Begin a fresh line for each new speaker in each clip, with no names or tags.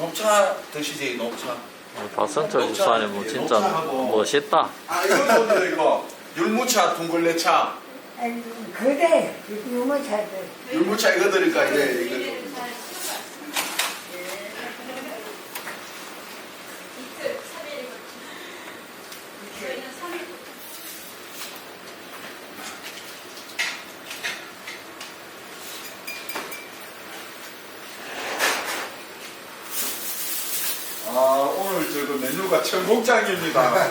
녹차 드시지, 녹차.
박선철 집사님은 진짜 멋있다.
아, 이거 뭐예요, 이거? 율무차, 둥글레차.
아니, 그래. 유모차들.
율무차 이거 드릴까, 이거. 아, 오늘 저거 메뉴가 천국장입니다.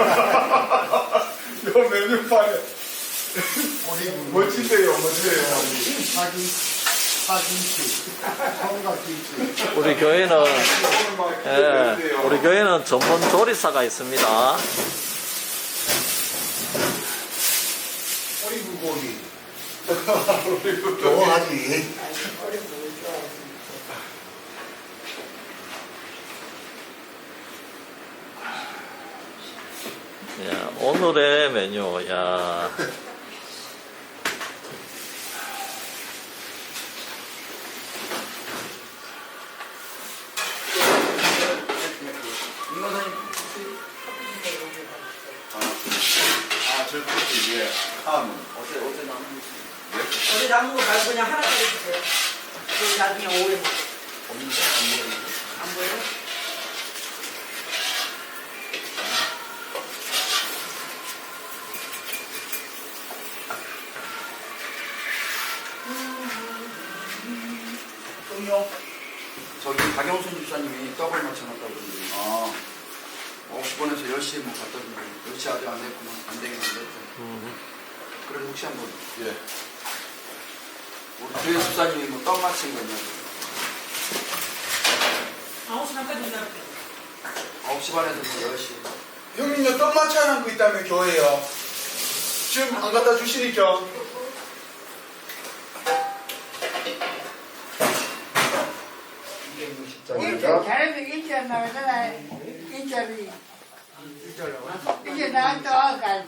요 메뉴판에 멋진데요, 멋져요.
파김치, 총각김치.
우리 교회는
오늘 막 기대되는데요.
우리 교회는 전문 조리사가 있습니다.
오리불고기.
좋아하지.
좋아하지.
야, 오늘의 메뉴, 야.
아, 저 그렇지, 예. 함.
어제 남은 거 말고 그냥 하나까지 주세요. 그리고 나중에 오후에 먹어. 안 보여요?
똥요. 저기 박영순 집사님이 떡을 맞춰놨다고 그러는데
아,
50번에서 10시에 뭐 갔다 오는데 10시 아직 안 됐구만. 안 되긴 안 됐대. 그래도 혹시 한번
예.
우리 교회 집사님이 뭐 떡 맞힌 거 있냐고.
9시 반까지 올라올게.
9시 반에서 뭐 10시.
형님요, 떡 맞춰놓은 거 있다며, 교회요. 지금 안 갖다 주시니까.
일절 잘해서 일절 나오잖아. 일절이. 이제 나또 가지.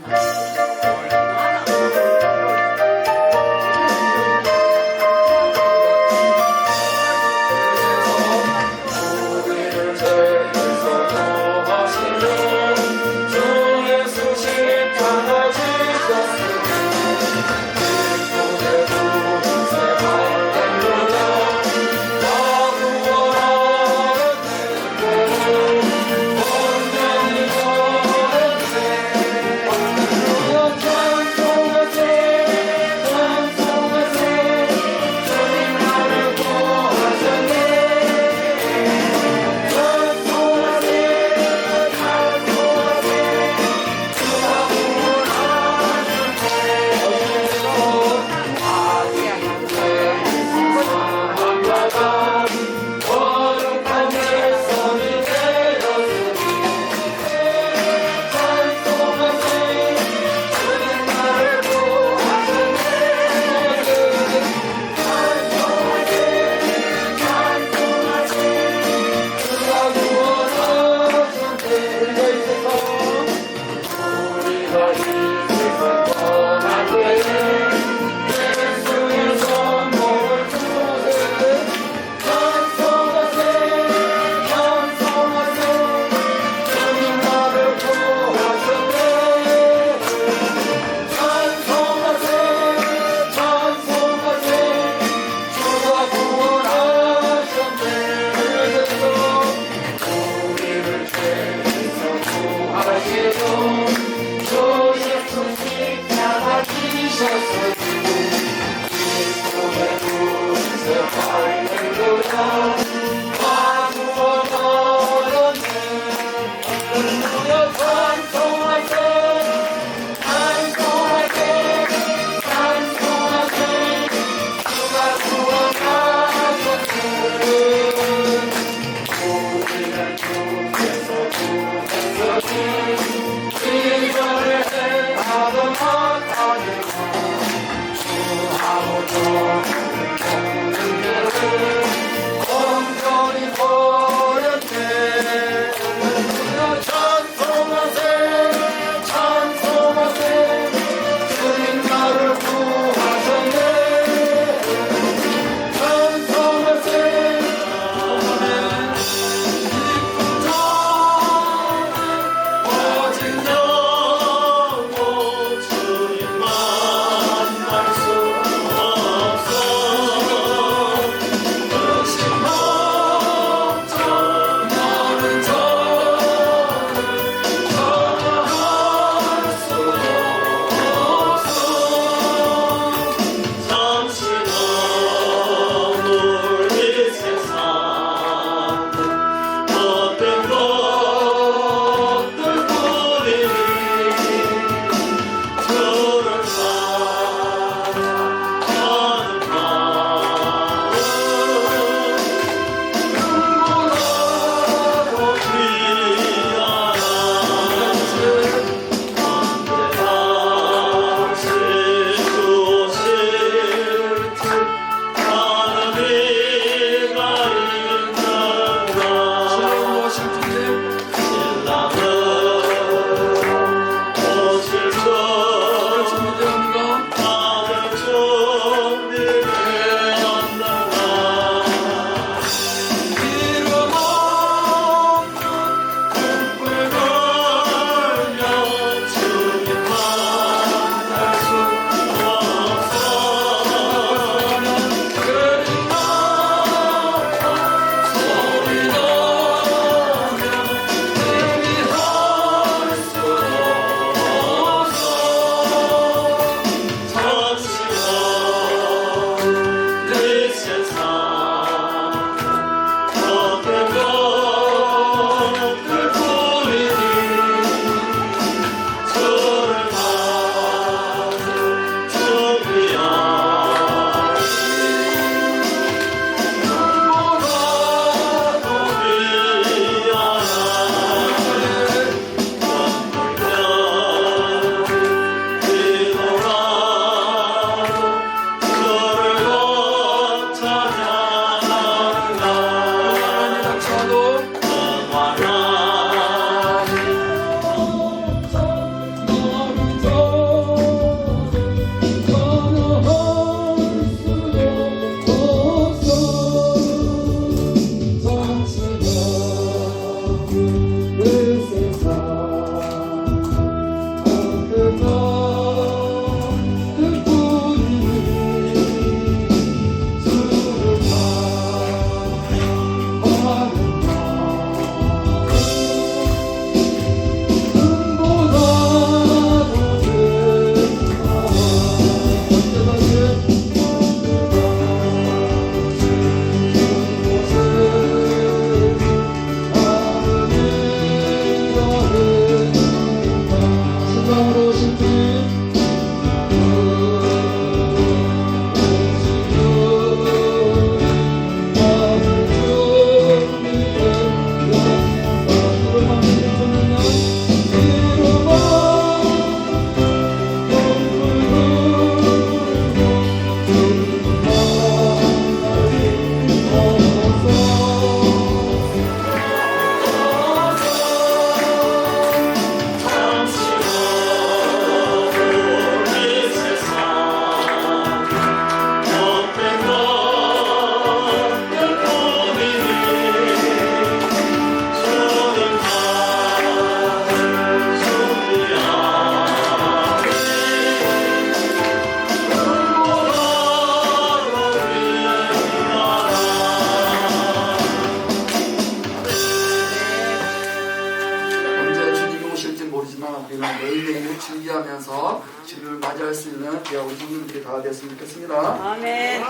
있는 귀하 우리 성도들이 다 되었으면 좋겠습니다.
아멘.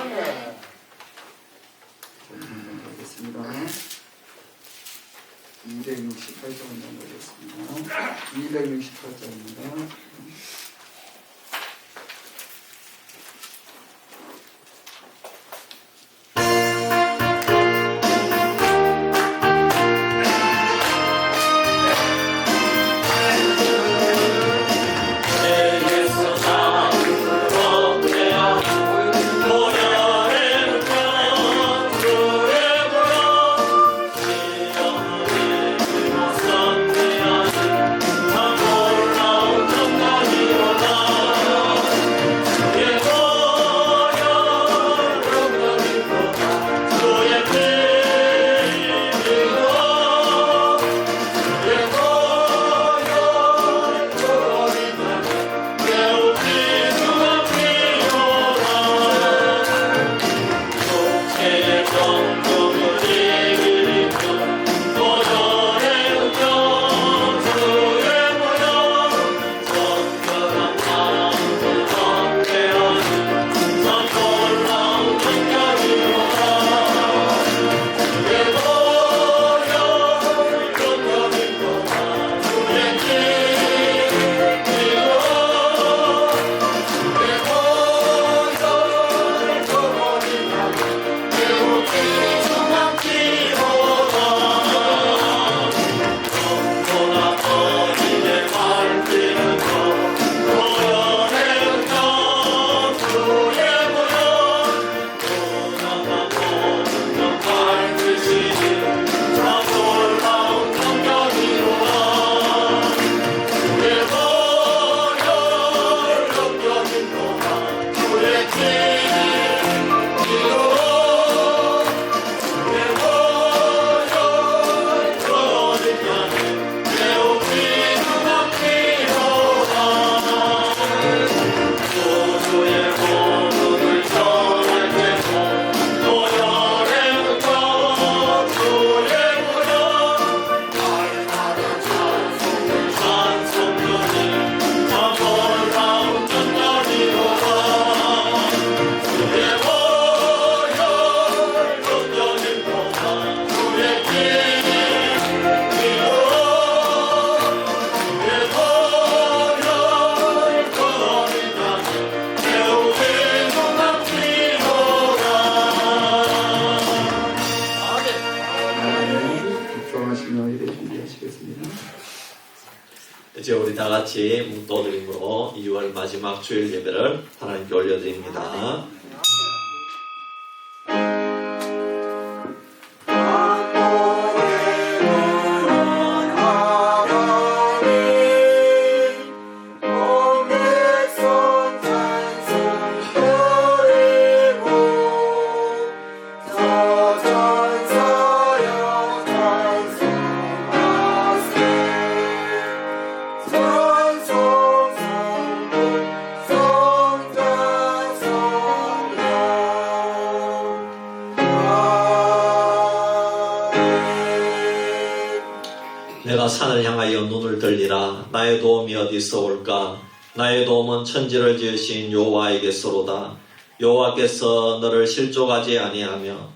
하겠습니다. 268장을 넘어가겠습니다. 268장입니다.
이제 우리 다 같이 묵도드림으로 2월 마지막 주일 예배를 하나님께 올려드립니다. 내가 산을 향하여 눈을 들리라. 나의 도움이 어디서 올까? 나의 도움은 천지를 지으신 여호와에게서로다. 여호와께서 너를 실족하지 아니하며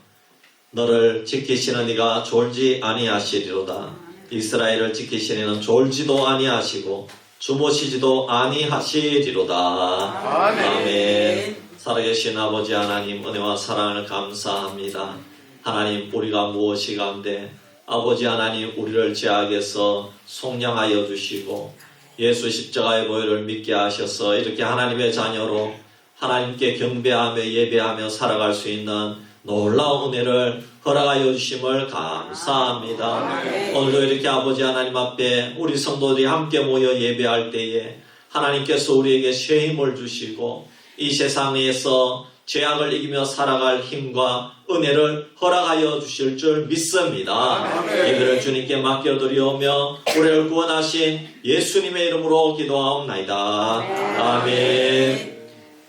너를 지키시는 이가 졸지 아니하시리로다. 이스라엘을 지키시는 이는 졸지도 아니하시고 주무시지도 아니하시리로다. 아멘. 살아계신 아버지 하나님, 은혜와 사랑을 감사합니다. 하나님, 우리가 무엇이 간데 아버지 하나님, 우리를 죄악에서 속량하여 주시고 예수 십자가의 보혈을 믿게 하셔서 이렇게 하나님의 자녀로 하나님께 경배하며 예배하며 살아갈 수 있는 놀라운 은혜를 허락하여 주심을 감사합니다. 오늘도 이렇게 아버지 하나님 앞에 우리 성도들이 함께 모여 예배할 때에 하나님께서 우리에게 새 힘을 주시고 이 세상에서 죄악을 이기며 살아갈 힘과 은혜를 허락하여 주실 줄 믿습니다. 예배를 주님께 맡겨드리오며 우리를 구원하신 예수님의 이름으로 기도하옵나이다. 아멘.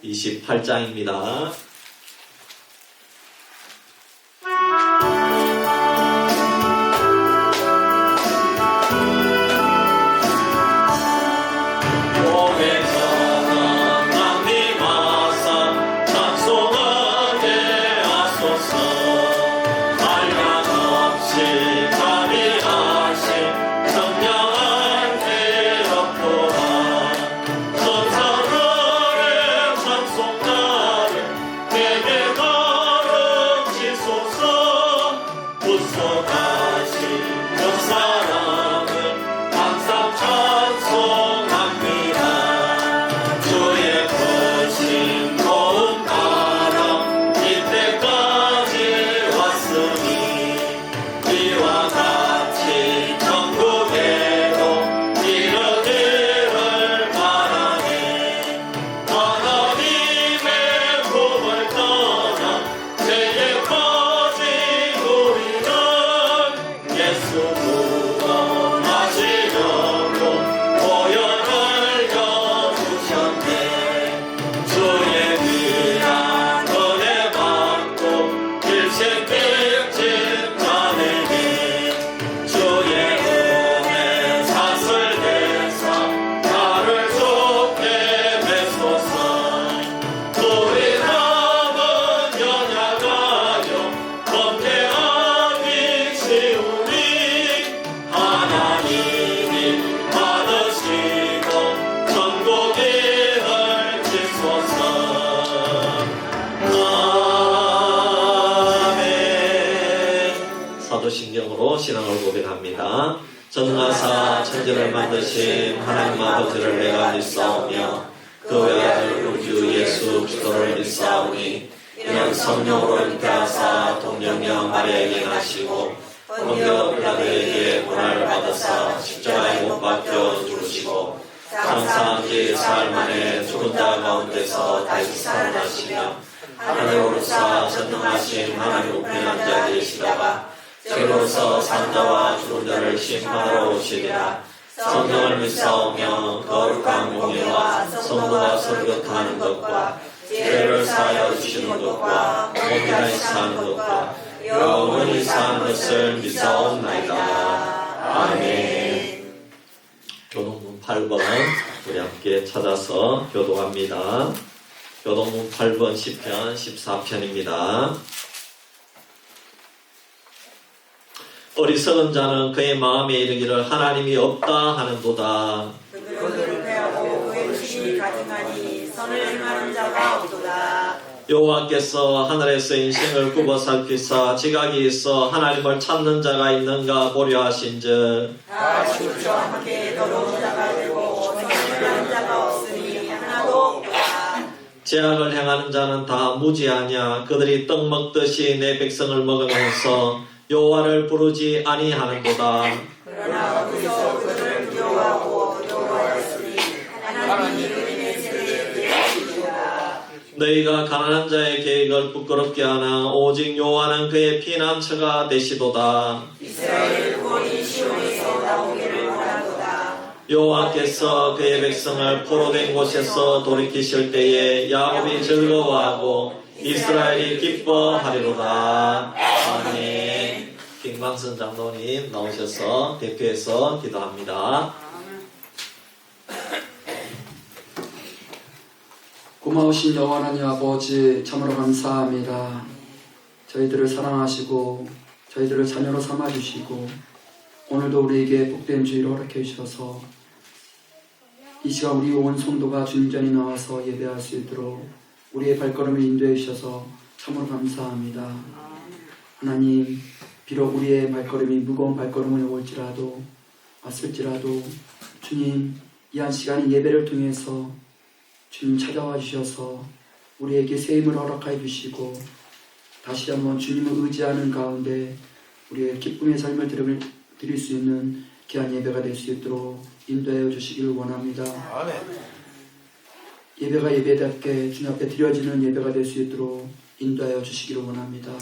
28장입니다. 고백하는 남미 사도신경으로 신앙을 고백합니다. 전능하사 천지를 만드신 하나님 아버지를 내가 믿사오며 그 외아들 우리 주 예수 그리스도를 믿사오니 이는 성령으로 잉태하사 동정녀 마리아에게 나시고 본디오 빌라도에게 고난을 받으사 십자가에 못 박혀 죽으시고 장사한 지 사흘 만에 죽은 자 가운데서 다시 살아나시며 하늘에 오르사 전능하신 하나님 우편에 앉아 계시다가 저기로서 산자와 죽은 자를 심판하러 오시리라. 성령을 믿사오며 거룩한 공예와 성도가 설교하는 것과 죄를 사하여 주시는 것과 몸이나 사는 것과 영원히 사는 것을 믿사옵나이다. 아멘. 교동문 8번 우리 함께 찾아서 교독합니다. 교동문 8번 시편 14편입니다. 어리석은 자는 그의 마음에 이르기를 하나님이 없다 하는도다.
그들을 패하고 그의 의식이 가증하니 선을 행하는 자가 없도다.
여호와께서 하늘에서 인생을 굽어 살피사 지각이 있어 하나님을 찾는 자가 있는가 보려 하신즉
다 주와 함께 더러운 자가 되고 선을 행하는 자가 없으니 하나도 없다.
죄악을 행하는 자는 다 무지하냐. 그들이 떡 먹듯이 내 백성을 먹으면서 여호와를 부르지 아니하는도다.
그러나 어디서 그들을 두려워하고 여호와였으니 하나님이 그들의 세대에 계시리라.
너희가 가난한 자의 계획을 부끄럽게 하나 오직 여호와는 그의 피난처가 되시도다.
이스라엘 구원이 시온에서 나오기를 원하도다.
여호와께서 그의 백성을 포로된 곳에서 돌이키실 때에 야곱이 즐거워하고 이스라엘이 기뻐하리로다. 아멘. 김광선 장로님 나오셔서 대표해서 기도합니다.
고마우신 여호와 하나님 아버지 참으로 감사합니다. 저희들을 사랑하시고 저희들을 자녀로 삼아주시고 오늘도 우리에게 복된 주일을 허락해 주셔서 이 시간 우리 온 성도가 주님 전에 나와서 예배할 수 있도록 우리의 발걸음을 인도해 주셔서 참으로 감사합니다. 하나님, 비록 우리의 발걸음이 무거운 발걸음을 올지라도 왔을지라도 주님 이 한 시간의 예배를 통해서 주님 찾아와 주셔서 우리에게 새 힘을 허락하여 주시고 다시 한번 주님을 의지하는 가운데 우리의 기쁨의 삶을 드릴 수 있는 귀한 예배가 될 수 있도록 인도하여 주시기를 원합니다.
아멘.
예배가 예배답게 주님 앞에 드려지는 예배가 될 수 있도록 인도하여 주시기를 원합니다.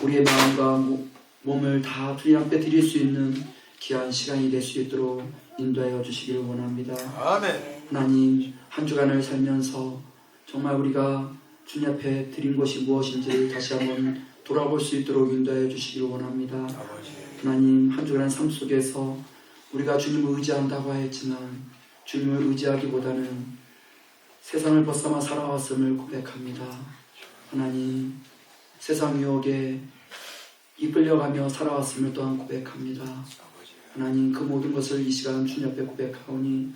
우리의 마음과 몸을 다 주님 앞에 드릴 수 있는 귀한 시간이 될 수 있도록 인도하여 주시기를 원합니다.
아멘.
하나님, 한 주간을 살면서 정말 우리가 주님 앞에 드린 것이 무엇인지 다시 한번 돌아볼 수 있도록 인도하여 주시기를 원합니다. 하나님, 한 주간 삶 속에서 우리가 주님을 의지한다고 하였지만 주님을 의지하기보다는 세상을 벗삼아 살아왔음을 고백합니다. 하나님, 세상 유혹에 이끌려가며 살아왔음을 또한 고백합니다. 하나님, 그 모든 것을 이 시간 주님 앞에 고백하오니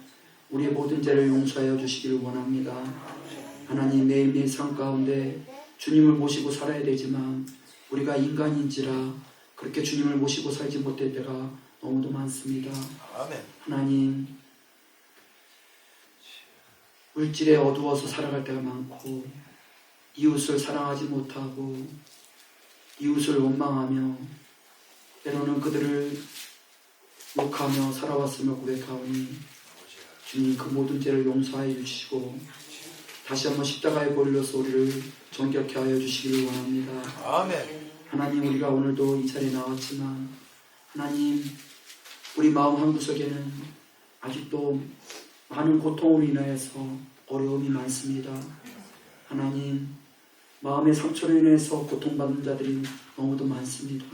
우리의 모든 죄를 용서하여 주시기를 원합니다. 하나님, 매일매일 삶 가운데 주님을 모시고 살아야 되지만 우리가 인간인지라 그렇게 주님을 모시고 살지 못할 때가 너무도 많습니다.
아멘.
하나님, 물질에 어두워서 살아갈 때가 많고 이웃을 사랑하지 못하고 이웃을 원망하며 때로는 그들을 욕하며 살아왔음을 고백하오니 주님, 그 모든 죄를 용서하여 주시고 다시 한번 십자가에 걸려서 우리를 정결케 하여 주시기를 원합니다.
아멘.
하나님, 우리가 오늘도 이 자리에 나왔지만 하나님, 우리 마음 한구석에는 아직도 많은 고통으로 인하여서 어려움이 많습니다. 하나님, 마음의 상처로 인해서 고통받는 자들이 너무도 많습니다.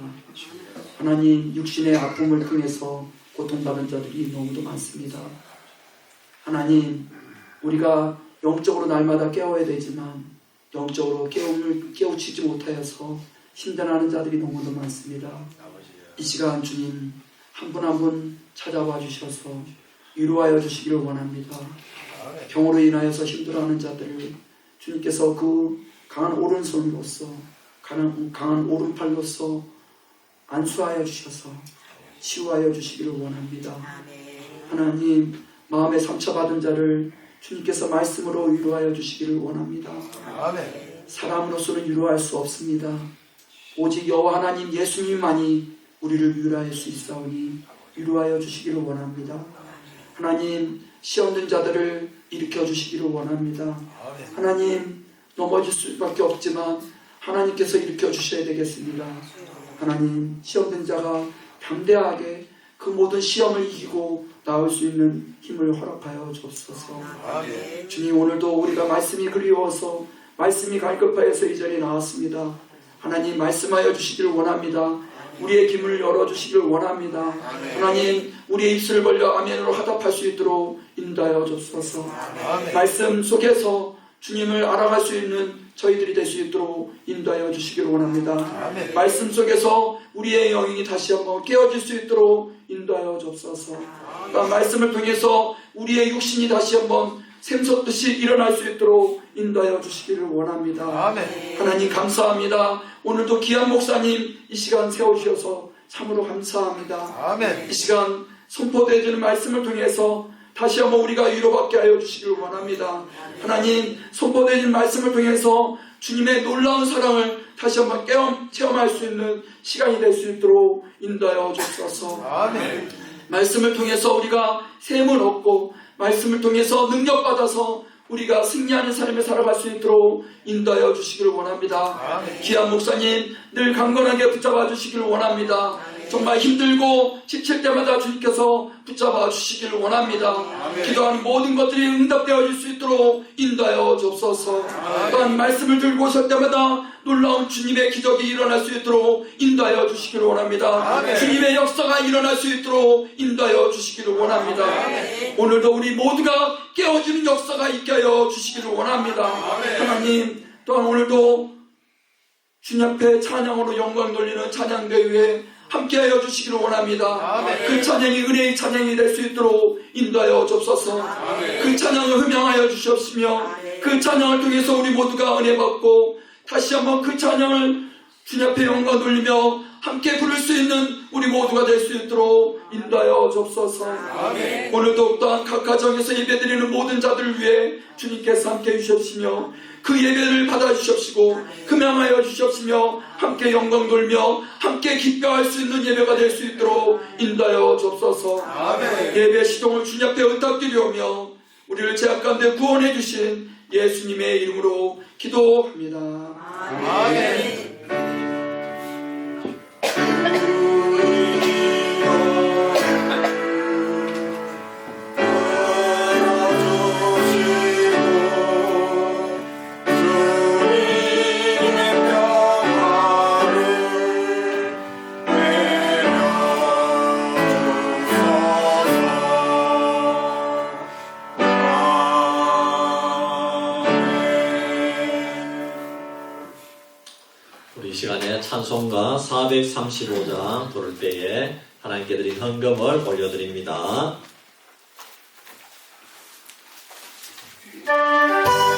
하나님, 육신의 아픔을 통해서 고통받는 자들이 너무도 많습니다. 하나님, 우리가 영적으로 날마다 깨워야 되지만 영적으로 깨움을 깨우치지 못하여서 힘들어하는 자들이 너무도 많습니다. 이 시간 주님 한 분 한 분 찾아와 주셔서 위로하여 주시기를 원합니다. 병으로 인하여서 힘들어하는 자들을 주님께서 그 강한 오른손으로서 강한 오른팔로서 안수하여 주셔서 치유하여 주시기를 원합니다.
아멘.
하나님, 마음에 상처받은 자를 주님께서 말씀으로 위로하여 주시기를 원합니다.
아멘.
사람으로서는 위로할 수 없습니다. 오직 여호와 하나님 예수님만이 우리를 위로할 수 있사오니 위로하여 주시기를 원합니다. 하나님, 시험된 자들을 일으켜 주시기를 원합니다. 하나님, 넘어질 수밖에 없지만 하나님께서 일으켜 주셔야 되겠습니다. 하나님, 시험된 자가 담대하게 그 모든 시험을 이기고 나올 수 있는 힘을 허락하여 주옵소서.
아멘.
주님, 오늘도 우리가 말씀이 그리워서 말씀이 갈급하여서 이 자리에 나왔습니다. 하나님, 말씀하여 주시기를 원합니다. 우리의 기문을 열어주시기를 원합니다. 하나님, 우리의 입술을 벌려 아멘으로 화답할 수 있도록 인도하여 주옵소서. 말씀 속에서 주님을 알아갈 수 있는 저희들이 될 수 있도록 인도하여 주시기를 원합니다. 말씀 속에서 우리의 영이 다시 한번 깨어질 수 있도록 인도하여 주옵소서. 말씀을 통해서 우리의 육신이 다시 한번 샘솟듯이 일어날 수 있도록 인도하여 주시기를 원합니다.
아멘.
하나님, 감사합니다. 오늘도 귀한 목사님 이 시간 세우셔서 참으로 감사합니다.
아멘.
이 시간 선포되어지는 말씀을 통해서 다시 한번 우리가 위로받게 하여 주시기를 원합니다. 하나님, 선포되어지는 말씀을 통해서 주님의 놀라운 사랑을 다시 한번 체험할 수 있는 시간이 될 수 있도록 인도하여 주옵소서.
아멘.
말씀을 통해서 우리가 샘을 얻고 말씀을 통해서 능력받아서 우리가 승리하는 삶을 살아갈 수 있도록 인도하여 주시기를 원합니다. 귀한 목사님 늘 강건하게 붙잡아 주시기를 원합니다. 정말 힘들고 지칠 때마다 주님께서 붙잡아 주시기를 원합니다. 기도하는 모든 것들이 응답되어질 수 있도록 인도하여 주옵소서. 또한 말씀을 들고 오실 때마다 놀라운 주님의 기적이 일어날 수 있도록 인도하여 주시기를 원합니다. 주님의 역사가 일어날 수 있도록 인도하여 주시기를 원합니다. 오늘도 우리 모두가 깨어지는 역사가 있게 하여 주시기를 원합니다. 하나님, 또한 오늘도 주님 앞에 찬양으로 영광 돌리는 찬양대회에 함께하여 주시기를 원합니다. 그 찬양이 은혜의 찬양이 될 수 있도록 인도하여 주옵소서. 그 찬양을 흠양하여 주시옵시며 그 찬양을 통해서 우리 모두가 은혜 받고 다시 한번 그 찬양을 주님 앞에 영광 돌리며 함께 부를 수 있는 우리 모두가 될 수 있도록 인도하여 주옵소서. 오늘도 또한 각 가정에서 예배드리는 모든 자들을 위해 주님께서 함께 해주시옵시며 그 예배를 받아주시옵시고 흠양하여 주시옵시며 함께 영광 돌며 함께 기뻐할 수 있는 예배가 될 수 있도록 인도하여 주옵소서. 예배 시동을 주님 앞에 의탁드리오며 우리를 죄악 가운데 구원해 주신 예수님의 이름으로 기도합니다.
아멘.
우리 이 시간에 찬송가 435장 부를 때에 하나님께 드린 헌금을 올려드립니다.
내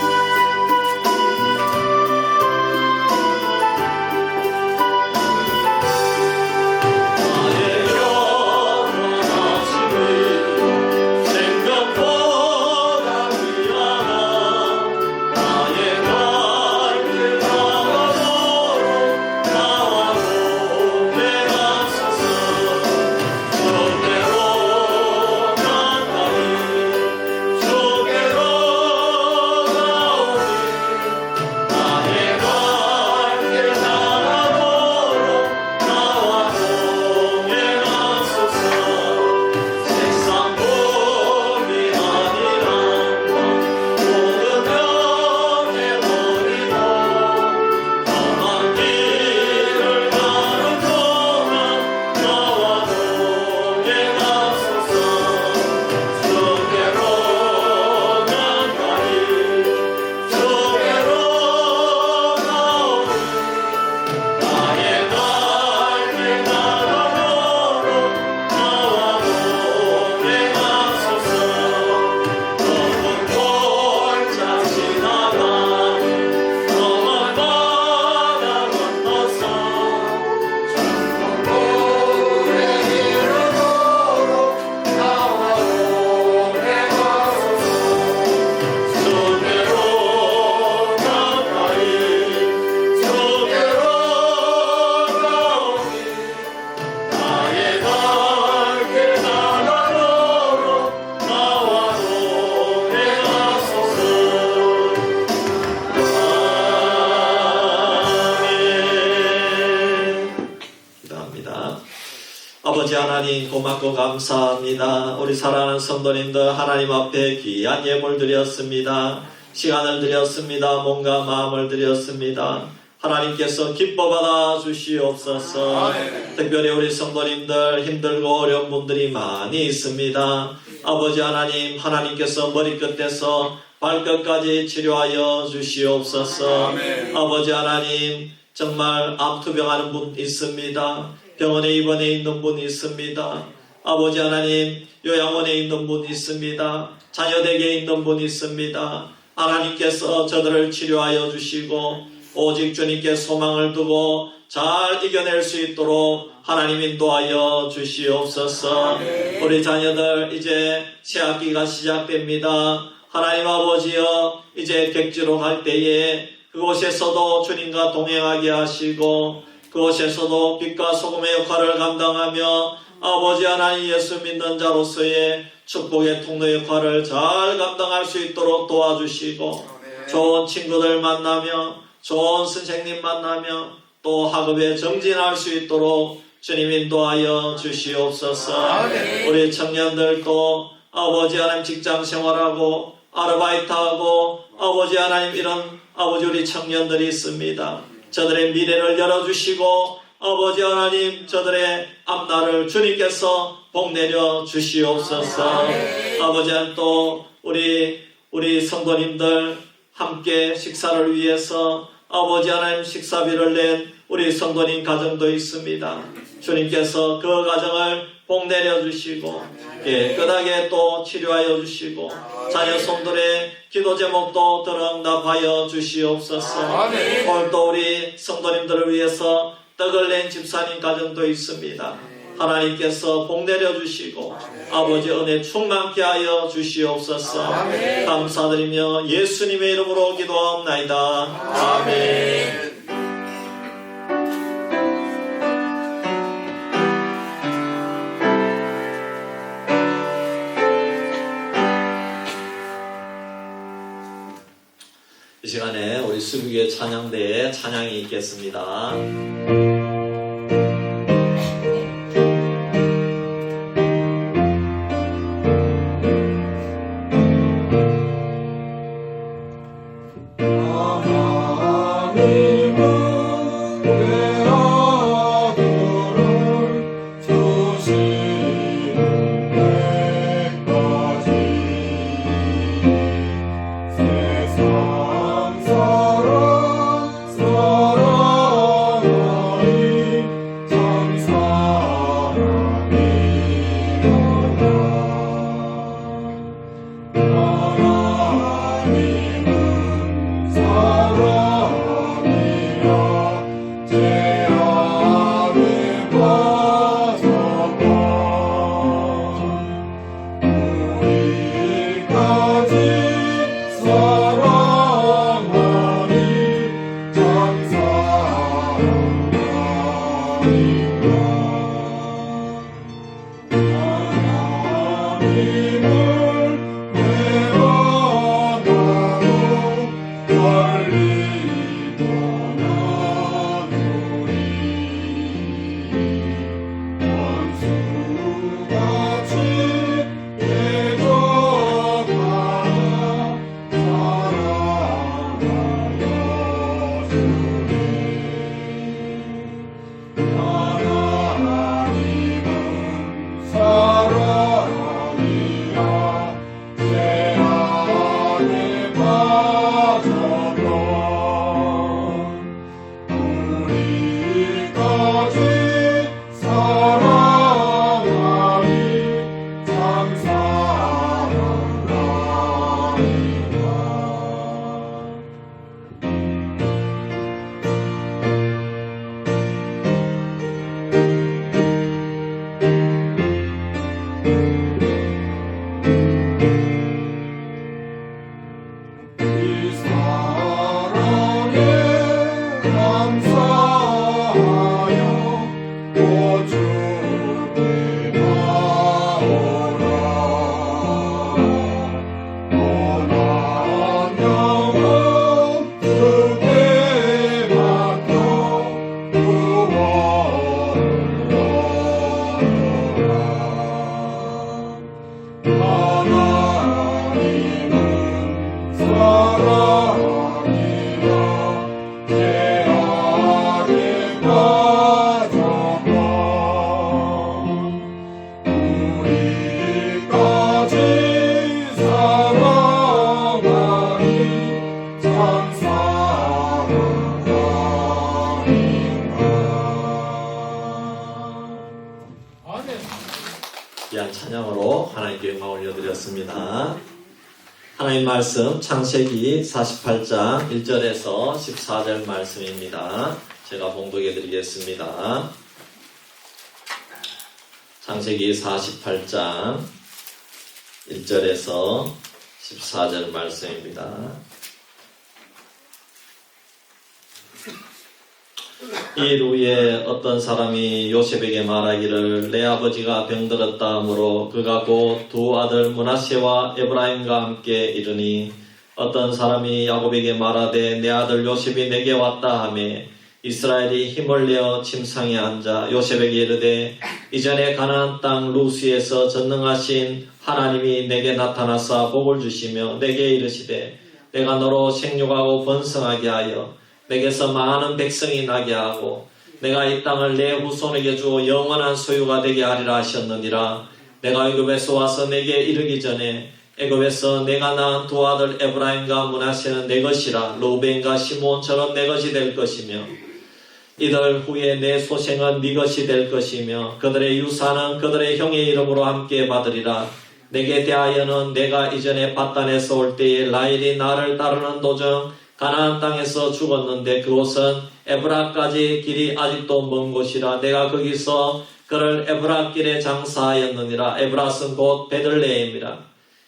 아버지 하나님 고맙고 감사합니다. 우리 사랑하는 성도님들 하나님 앞에 귀한 예물 드렸습니다. 시간을 드렸습니다. 몸과 마음을 드렸습니다. 하나님께서 기뻐 받아 주시옵소서. 특별히 우리 성도님들 힘들고 어려운 분들이 많이 있습니다. 아버지 하나님, 하나님께서 머리끝에서 발끝까지 치료하여 주시옵소서. 아버지 하나님, 정말 암투병하는 분 있습니다. 병원에 입원해 있는 분 있습니다. 아버지 하나님, 요양원에 있는 분 있습니다. 자녀댁에 있는 분 있습니다. 하나님께서 저들을 치료하여 주시고 오직 주님께 소망을 두고 잘 이겨낼 수 있도록 하나님 인도하여 주시옵소서. 우리 자녀들 이제 새학기가 시작됩니다. 하나님 아버지여, 이제 객지로 갈 때에 그곳에서도 주님과 동행하게 하시고 그곳에서도 빛과 소금의 역할을 감당하며 아버지 하나님 예수 믿는 자로서의 축복의 통로 역할을 잘 감당할 수 있도록 도와주시고 좋은 친구들 만나며 좋은 선생님 만나며 또 학업에 정진할 수 있도록 주님 인도하여 주시옵소서. 우리 청년들도 아버지 하나님 직장 생활하고 아르바이트하고 아버지 하나님 이런 아버지 우리 청년들이 있습니다. 저들의 미래를 열어주시고 아버지 하나님 저들의 앞날을 주님께서 복내려 주시옵소서. 아버지 하나님 또 우리 성도님들 함께 식사를 위해서 아버지 하나님 식사비를 낸 우리 성도님 가정도 있습니다. 주님께서 그 가정을 복내려 주시고 깨끗하게 또 치료하여 주시고 자녀 손들의 기도 제목도 들응답하여 주시옵소서. 오늘 또 우리 성도님들을 위해서 떡을 낸 집사님 가정도 있습니다. 하나님께서 복내려 주시고 아버지 은혜 충만케 하여 주시옵소서. 감사드리며 예수님의 이름으로 기도합나이다. 아멘. 이 시간에 우리 수비교회 찬양대에 찬양이 있겠습니다.
사랑 사랑하리
찬양으로 하나님께 영광 올려드렸습니다. 하나님 말씀 창세기 48장 1절에서 14절 말씀입니다. 제가 봉독해 드리겠습니다. 창세기 48장 1절에서 14절 말씀입니다. 일 후에 어떤 사람이 요셉에게 말하기를 내 아버지가 병들었다 하므로 그가 곧 두 아들 므낫세와 에브라임과 함께 이르니 어떤 사람이 야곱에게 말하되 내 아들 요셉이 내게 왔다 하매 이스라엘이 힘을 내어 침상에 앉아 요셉에게 이르되 이전에 가나안 땅 루스에서 전능하신 하나님이 내게 나타나사 복을 주시며 내게 이르시되 내가 너로 생육하고 번성하게 하여 내게서 많은 백성이 나게 하고 내가 이 땅을 내 후손에게 주어 영원한 소유가 되게 하리라 하셨느니라. 내가 애굽에서 와서 내게 이르기 전에 애굽에서 내가 낳은 두 아들 에브라임과 므낫세는 내 것이라 르우벤과 시므온처럼 내 것이 될 것이며 이들 후에 내 소생은 네 것이 될 것이며 그들의 유산은 그들의 형의 이름으로 함께 받으리라. 내게 대하여는 내가 이전에 바단에서 올 때에 라헬이 나를 따르는 도중 가나안 땅에서 죽었는데 그곳은 에브라까지 길이 아직도 먼 곳이라 내가 거기서 그를 에브라 길에 장사하였느니라. 에브라스는 곧 베들레헴이라.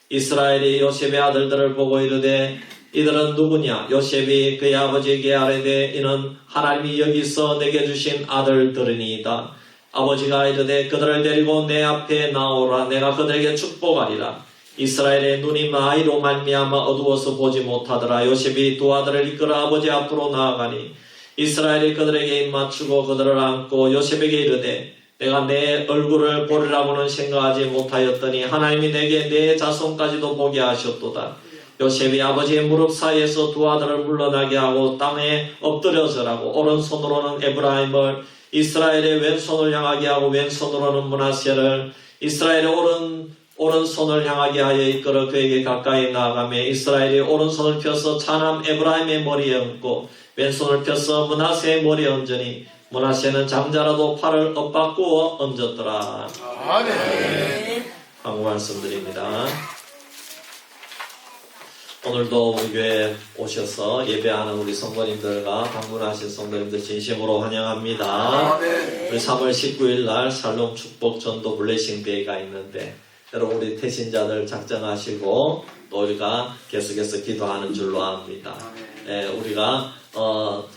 이스라엘이 요셉의 아들들을 보고 이르되 이들은 누구냐? 요셉이 그의 아버지에게 아뢰되 이는 하나님이 여기서 내게 주신 아들들이니이다. 아버지가 이르되 그들을 데리고 내 앞에 나오라. 내가 그들에게 축복하리라. 이스라엘의 눈이 마이로 말미암아 어두워서 보지 못하더라. 요셉이 두 아들을 이끌어 아버지 앞으로 나아가니 이스라엘이 그들에게 입맞추고 그들을 안고 요셉에게 이르되 내가 내 얼굴을 보리라고는 생각하지 못하였더니 하나님이 내게 내 자손까지도 보게 하셨도다. 요셉이 아버지의 무릎 사이에서 두 아들을 물러나게 하고 땅에 엎드려서라고 오른손으로는 에브라임을 이스라엘의 왼손을 향하게 하고 왼손으로는 므낫세를 이스라엘의 오른손을 향하게 하여 이끌어 그에게 가까이 나아가며 이스라엘이 오른손을 펴서 차남 에브라임의 머리에 얹고 왼손을 펴서 므낫세의 머리에 얹으니 므낫세는 장자라도 팔을 엇바꾸어 얹었더라.
아멘.
한국 말씀드립니다. 오늘도 우리 교회에 오셔서 예배하는 우리 성도님들과 방문하신 성도님들 진심으로 환영합니다.
아멘.
우리 3월 19일 날 살롬 축복 전도 블레싱 데이가 있는데 여러분 우리 태신자들 작정하시고 또 우리가 계속해서 기도하는 줄로 압니다. 우리가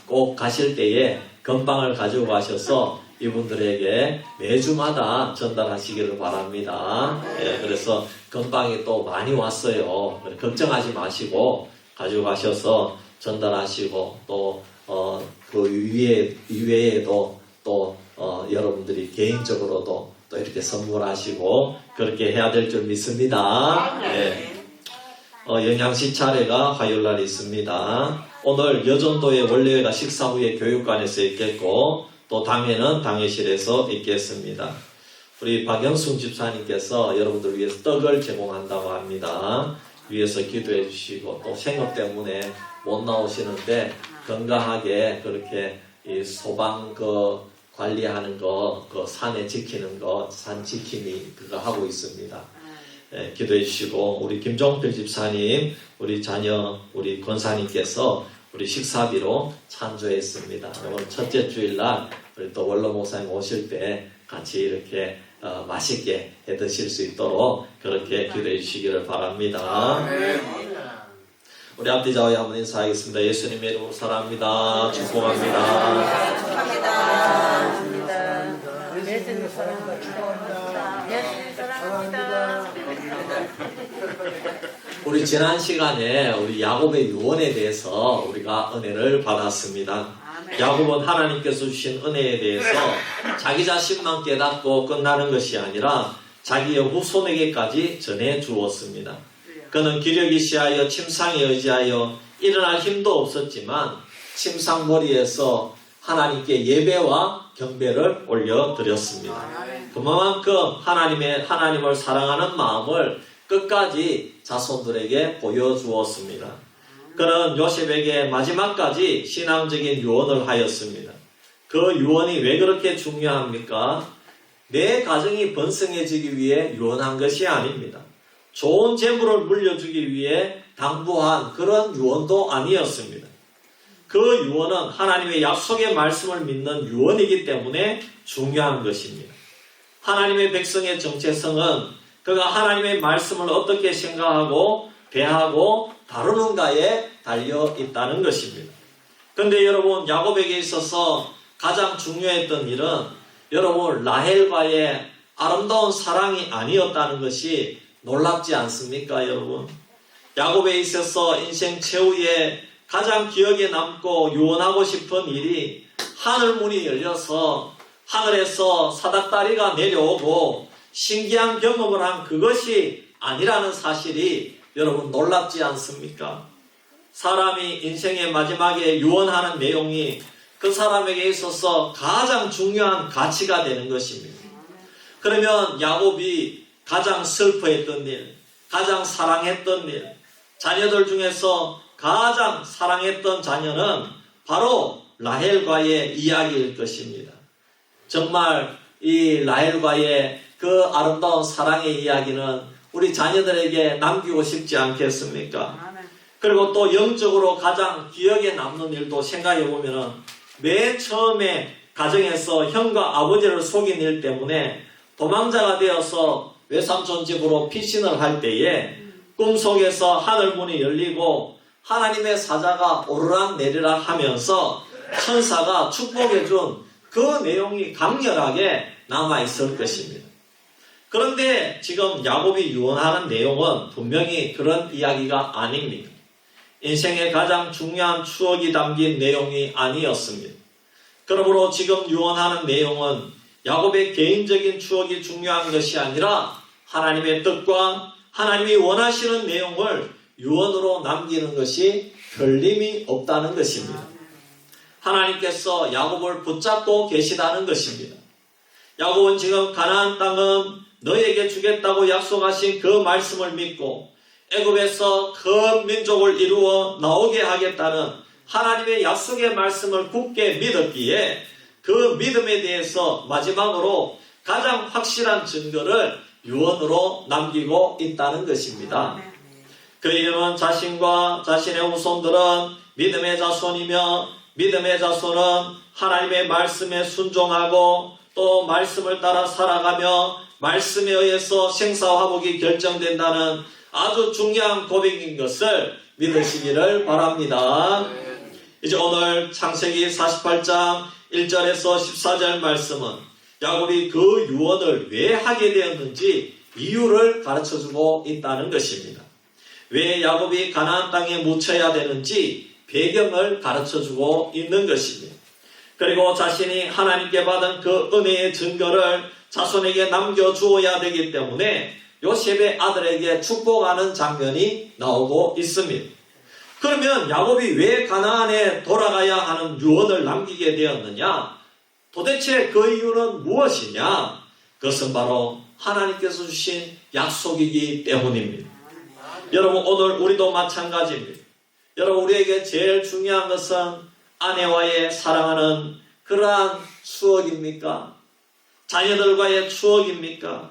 꼭 가실 때에 건빵을 가지고 가셔서 이분들에게 매주마다 전달하시기를 바랍니다. 그래서 건빵이 또 많이 왔어요. 걱정하지 마시고 가지고 가셔서 전달하시고 또 그 이외에도 또 여러분들이 개인적으로도 또 이렇게 선물하시고 그렇게 해야 될 줄 믿습니다. 영양시 차례가 화요일날 있습니다. 오늘 여전도의 원래가 식사 후에 교육관에서 있겠고 또 당회는 당회실에서 있겠습니다. 우리 박영순 집사님께서 여러분들 위해서 떡을 제공한다고 합니다. 위해서 기도해 주시고 또 생업 때문에 못 나오시는데 건강하게 그렇게 이 소방 관리하는 거, 산에 지키는 거, 산 지킴이 그거 하고 있습니다. 기도해 주시고 우리 김종필 집사님, 우리 자녀, 우리 권사님께서 우리 식사비로 찬조했습니다. 오늘 첫째 주일날 우리 또 원로 목사님 오실 때 같이 이렇게 맛있게 해 드실 수 있도록 그렇게 기도해 주시기를 바랍니다. 우리 앞뒤 좌우에 한번 인사하겠습니다. 예수님의 이름으로 사랑합니다. 축복합니다.
예수님 사랑합니다. 예수님 사랑합니다.
우리 지난 시간에 우리 야곱의 유언에 대해서 우리가 은혜를 받았습니다. 야곱은 하나님께서 주신 은혜에 대해서 자기 자신만 깨닫고 끝나는 것이 아니라 자기의 후손에게까지 전해 주었습니다. 그는 기력이 시하여 침상에 의지하여 일어날 힘도 없었지만 침상머리에서 하나님께 예배와 경배를 올려드렸습니다. 그만큼 하나님을 사랑하는 마음을 끝까지 자손들에게 보여주었습니다. 그는 요셉에게 마지막까지 신앙적인 유언을 하였습니다. 그 유언이 왜 그렇게 중요합니까? 내 가정이 번성해지기 위해 유언한 것이 아닙니다. 좋은 재물을 물려주기 위해 당부한 그런 유언도 아니었습니다. 그 유언은 하나님의 약속의 말씀을 믿는 유언이기 때문에 중요한 것입니다. 하나님의 백성의 정체성은 그가 하나님의 말씀을 어떻게 생각하고 대하고 다루는가에 달려 있다는 것입니다. 그런데 여러분, 야곱에게 있어서 가장 중요했던 일은 여러분 라헬과의 아름다운 사랑이 아니었다는 것이 놀랍지 않습니까, 여러분? 야곱에 있어서 인생 최후에 가장 기억에 남고 유언하고 싶은 일이 하늘 문이 열려서 하늘에서 사닥다리가 내려오고 신기한 경험을 한 그것이 아니라는 사실이 여러분 놀랍지 않습니까? 사람이 인생의 마지막에 유언하는 내용이 그 사람에게 있어서 가장 중요한 가치가 되는 것입니다. 그러면 야곱이 가장 슬퍼했던 일, 가장 사랑했던 일, 자녀들 중에서 가장 사랑했던 자녀는 바로 라헬과의 이야기일 것입니다. 정말 이 라헬과의 그 아름다운 사랑의 이야기는 우리 자녀들에게 남기고 싶지 않겠습니까? 그리고 또 영적으로 가장 기억에 남는 일도 생각해 보면은 맨 처음에 가정에서 형과 아버지를 속인 일 때문에 도망자가 되어서 외삼촌 집으로 피신을 할 때에 꿈속에서 하늘문이 열리고 하나님의 사자가 오르락 내리락 하면서 천사가 축복해준 그 내용이 강렬하게 남아있을 것입니다. 그런데 지금 야곱이 유언하는 내용은 분명히 그런 이야기가 아닙니다. 인생의 가장 중요한 추억이 담긴 내용이 아니었습니다. 그러므로 지금 유언하는 내용은 야곱의 개인적인 추억이 중요한 것이 아니라 하나님의 뜻과 하나님이 원하시는 내용을 유언으로 남기는 것이 틀림이 없다는 것입니다. 하나님께서 야곱을 붙잡고 계시다는 것입니다. 야곱은 지금 가나안 땅은 너에게 주겠다고 약속하신 그 말씀을 믿고 애굽에서 큰 민족을 이루어 나오게 하겠다는 하나님의 약속의 말씀을 굳게 믿었기에 그 믿음에 대해서 마지막으로 가장 확실한 증거를 유언으로 남기고 있다는 것입니다. 그 이유는 자신과 자신의 후손들은 믿음의 자손이며 믿음의 자손은 하나님의 말씀에 순종하고 또 말씀을 따라 살아가며 말씀에 의해서 생사화복이 결정된다는 아주 중요한 고백인 것을 믿으시기를 바랍니다. 이제 오늘 창세기 48장 1절에서 14절 말씀은 야곱이 그 유언을 왜 하게 되었는지 이유를 가르쳐주고 있다는 것입니다. 왜 야곱이 가나안 땅에 묻혀야 되는지 배경을 가르쳐주고 있는 것입니다. 그리고 자신이 하나님께 받은 그 은혜의 증거를 자손에게 남겨주어야 되기 때문에 요셉의 아들에게 축복하는 장면이 나오고 있습니다. 그러면 야곱이 왜 가나안에 돌아가야 하는 유언을 남기게 되었느냐? 도대체 그 이유는 무엇이냐? 그것은 바로 하나님께서 주신 약속이기 때문입니다. 여러분, 오늘 우리도 마찬가지입니다. 여러분, 우리에게 제일 중요한 것은 아내와의 사랑하는 그러한 추억입니까? 자녀들과의 추억입니까?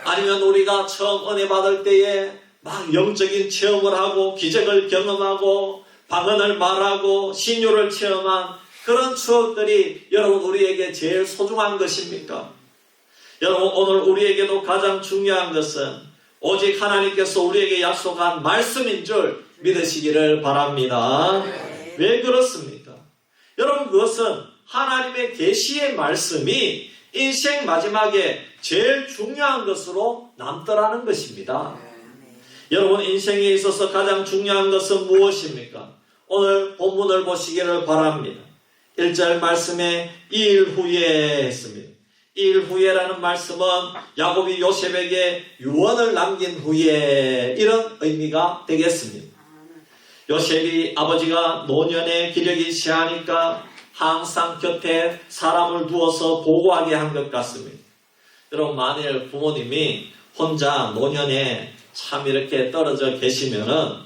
아니면 우리가 처음 은혜 받을 때에 막 영적인 체험을 하고 기적을 경험하고 방언을 말하고 신유를 체험한 그런 추억들이 여러분 우리에게 제일 소중한 것입니까? 여러분, 오늘 우리에게도 가장 중요한 것은 오직 하나님께서 우리에게 약속한 말씀인 줄 믿으시기를 바랍니다. 왜 그렇습니까? 여러분, 그것은 하나님의 계시의 말씀이 인생 마지막에 제일 중요한 것으로 남더라는 것입니다. 여러분, 인생에 있어서 가장 중요한 것은 무엇입니까? 오늘 본문을 보시기를 바랍니다. 1절 말씀에 2일 후에 했습니다. 2일 후에라는 말씀은 야곱이 요셉에게 유언을 남긴 후에 이런 의미가 되겠습니다. 요셉이 아버지가 노년의 기력이 시하니까 항상 곁에 사람을 두어서 보고하게 한 것 같습니다. 여러분, 만일 부모님이 혼자 노년에 참 이렇게 떨어져 계시면은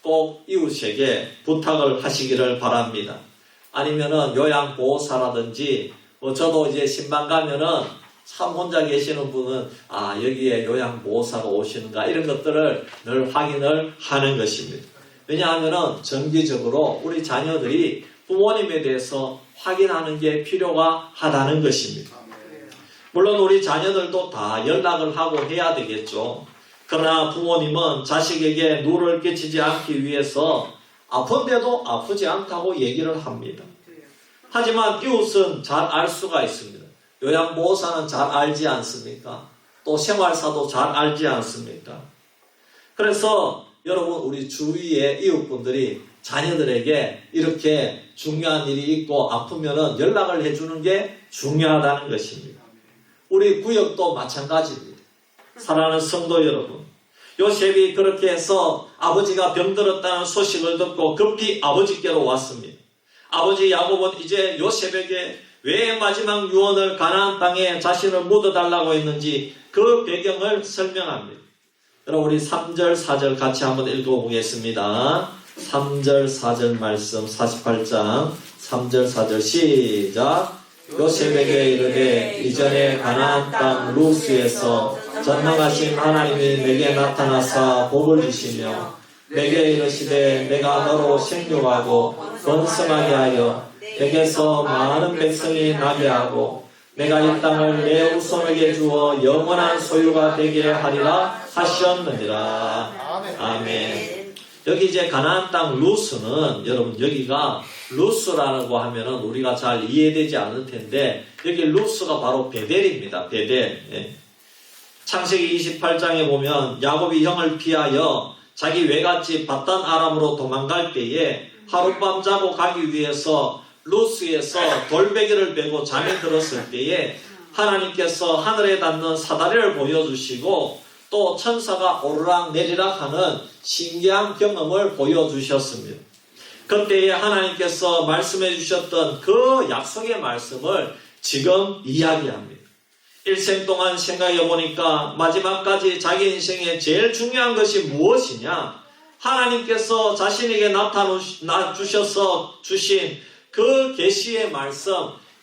꼭 이웃에게 부탁을 하시기를 바랍니다. 아니면은 요양보호사라든지 저도 이제 신방 가면은 참 혼자 계시는 분은 여기에 요양보호사가 오시는가 이런 것들을 늘 확인을 하는 것입니다. 왜냐하면 정기적으로 우리 자녀들이 부모님에 대해서 확인하는 게 필요가 하다는 것입니다. 물론 우리 자녀들도 다 연락을 하고 해야 되겠죠. 그러나 부모님은 자식에게 누를 끼치지 않기 위해서 아픈데도 아프지 않다고 얘기를 합니다. 하지만 이웃은 잘 알 수가 있습니다. 요양보호사는 잘 알지 않습니까? 또 생활사도 잘 알지 않습니까? 그래서 여러분 우리 주위의 이웃분들이 자녀들에게 이렇게 중요한 일이 있고 아프면은 연락을 해주는 게 중요하다는 것입니다. 우리 구역도 마찬가지입니다. 사랑하는 성도 여러분, 요셉이 그렇게 해서 아버지가 병들었다는 소식을 듣고 급히 아버지께로 왔습니다. 아버지 야곱은 이제 요셉에게 왜 마지막 유언을 가나안 땅에 자신을 묻어달라고 했는지 그 배경을 설명합니다. 여러분 우리 3절 4절 같이 한번 읽어보겠습니다. 3절 4절 말씀 48장 3절 4절 시작. 요셉에게 이르되 이전에 가나안 땅 루스에서 전능하신 하나님이 내게 나타나사 복을 주시며 내게 이르시되 내가 너로 생육하고 번성하게 하여 내게서 많은 백성이 나게 하고 내가 이 땅을 내 후손에게 주어 영원한 소유가 되게 하리라 하셨느니라. 아멘. 여기 이제 가나안 땅 루스는 여러분 여기가 루스라고 하면은 우리가 잘 이해되지 않을 텐데 여기 루스가 바로 베델입니다. 베델. 예. 창세기 28장에 보면 야곱이 형을 피하여 자기 외갓집 밧단 아람으로 도망갈 때에 하룻밤 자고 가기 위해서 루스에서 돌베개를 베고 잠에 들었을 때에 하나님께서 하늘에 닿는 사다리를 보여주시고 또 천사가 오르락 내리락 하는 신기한 경험을 보여주셨습니다. 그때에 하나님께서 말씀해 주셨던 그 약속의 말씀을 지금 이야기합니다. 일생 동안 생각해 보니까 마지막까지 자기 인생에 제일 중요한 것이 무엇이냐? 하나님께서 자신에게 나타나 주셔서 주신 그 계시의 말씀,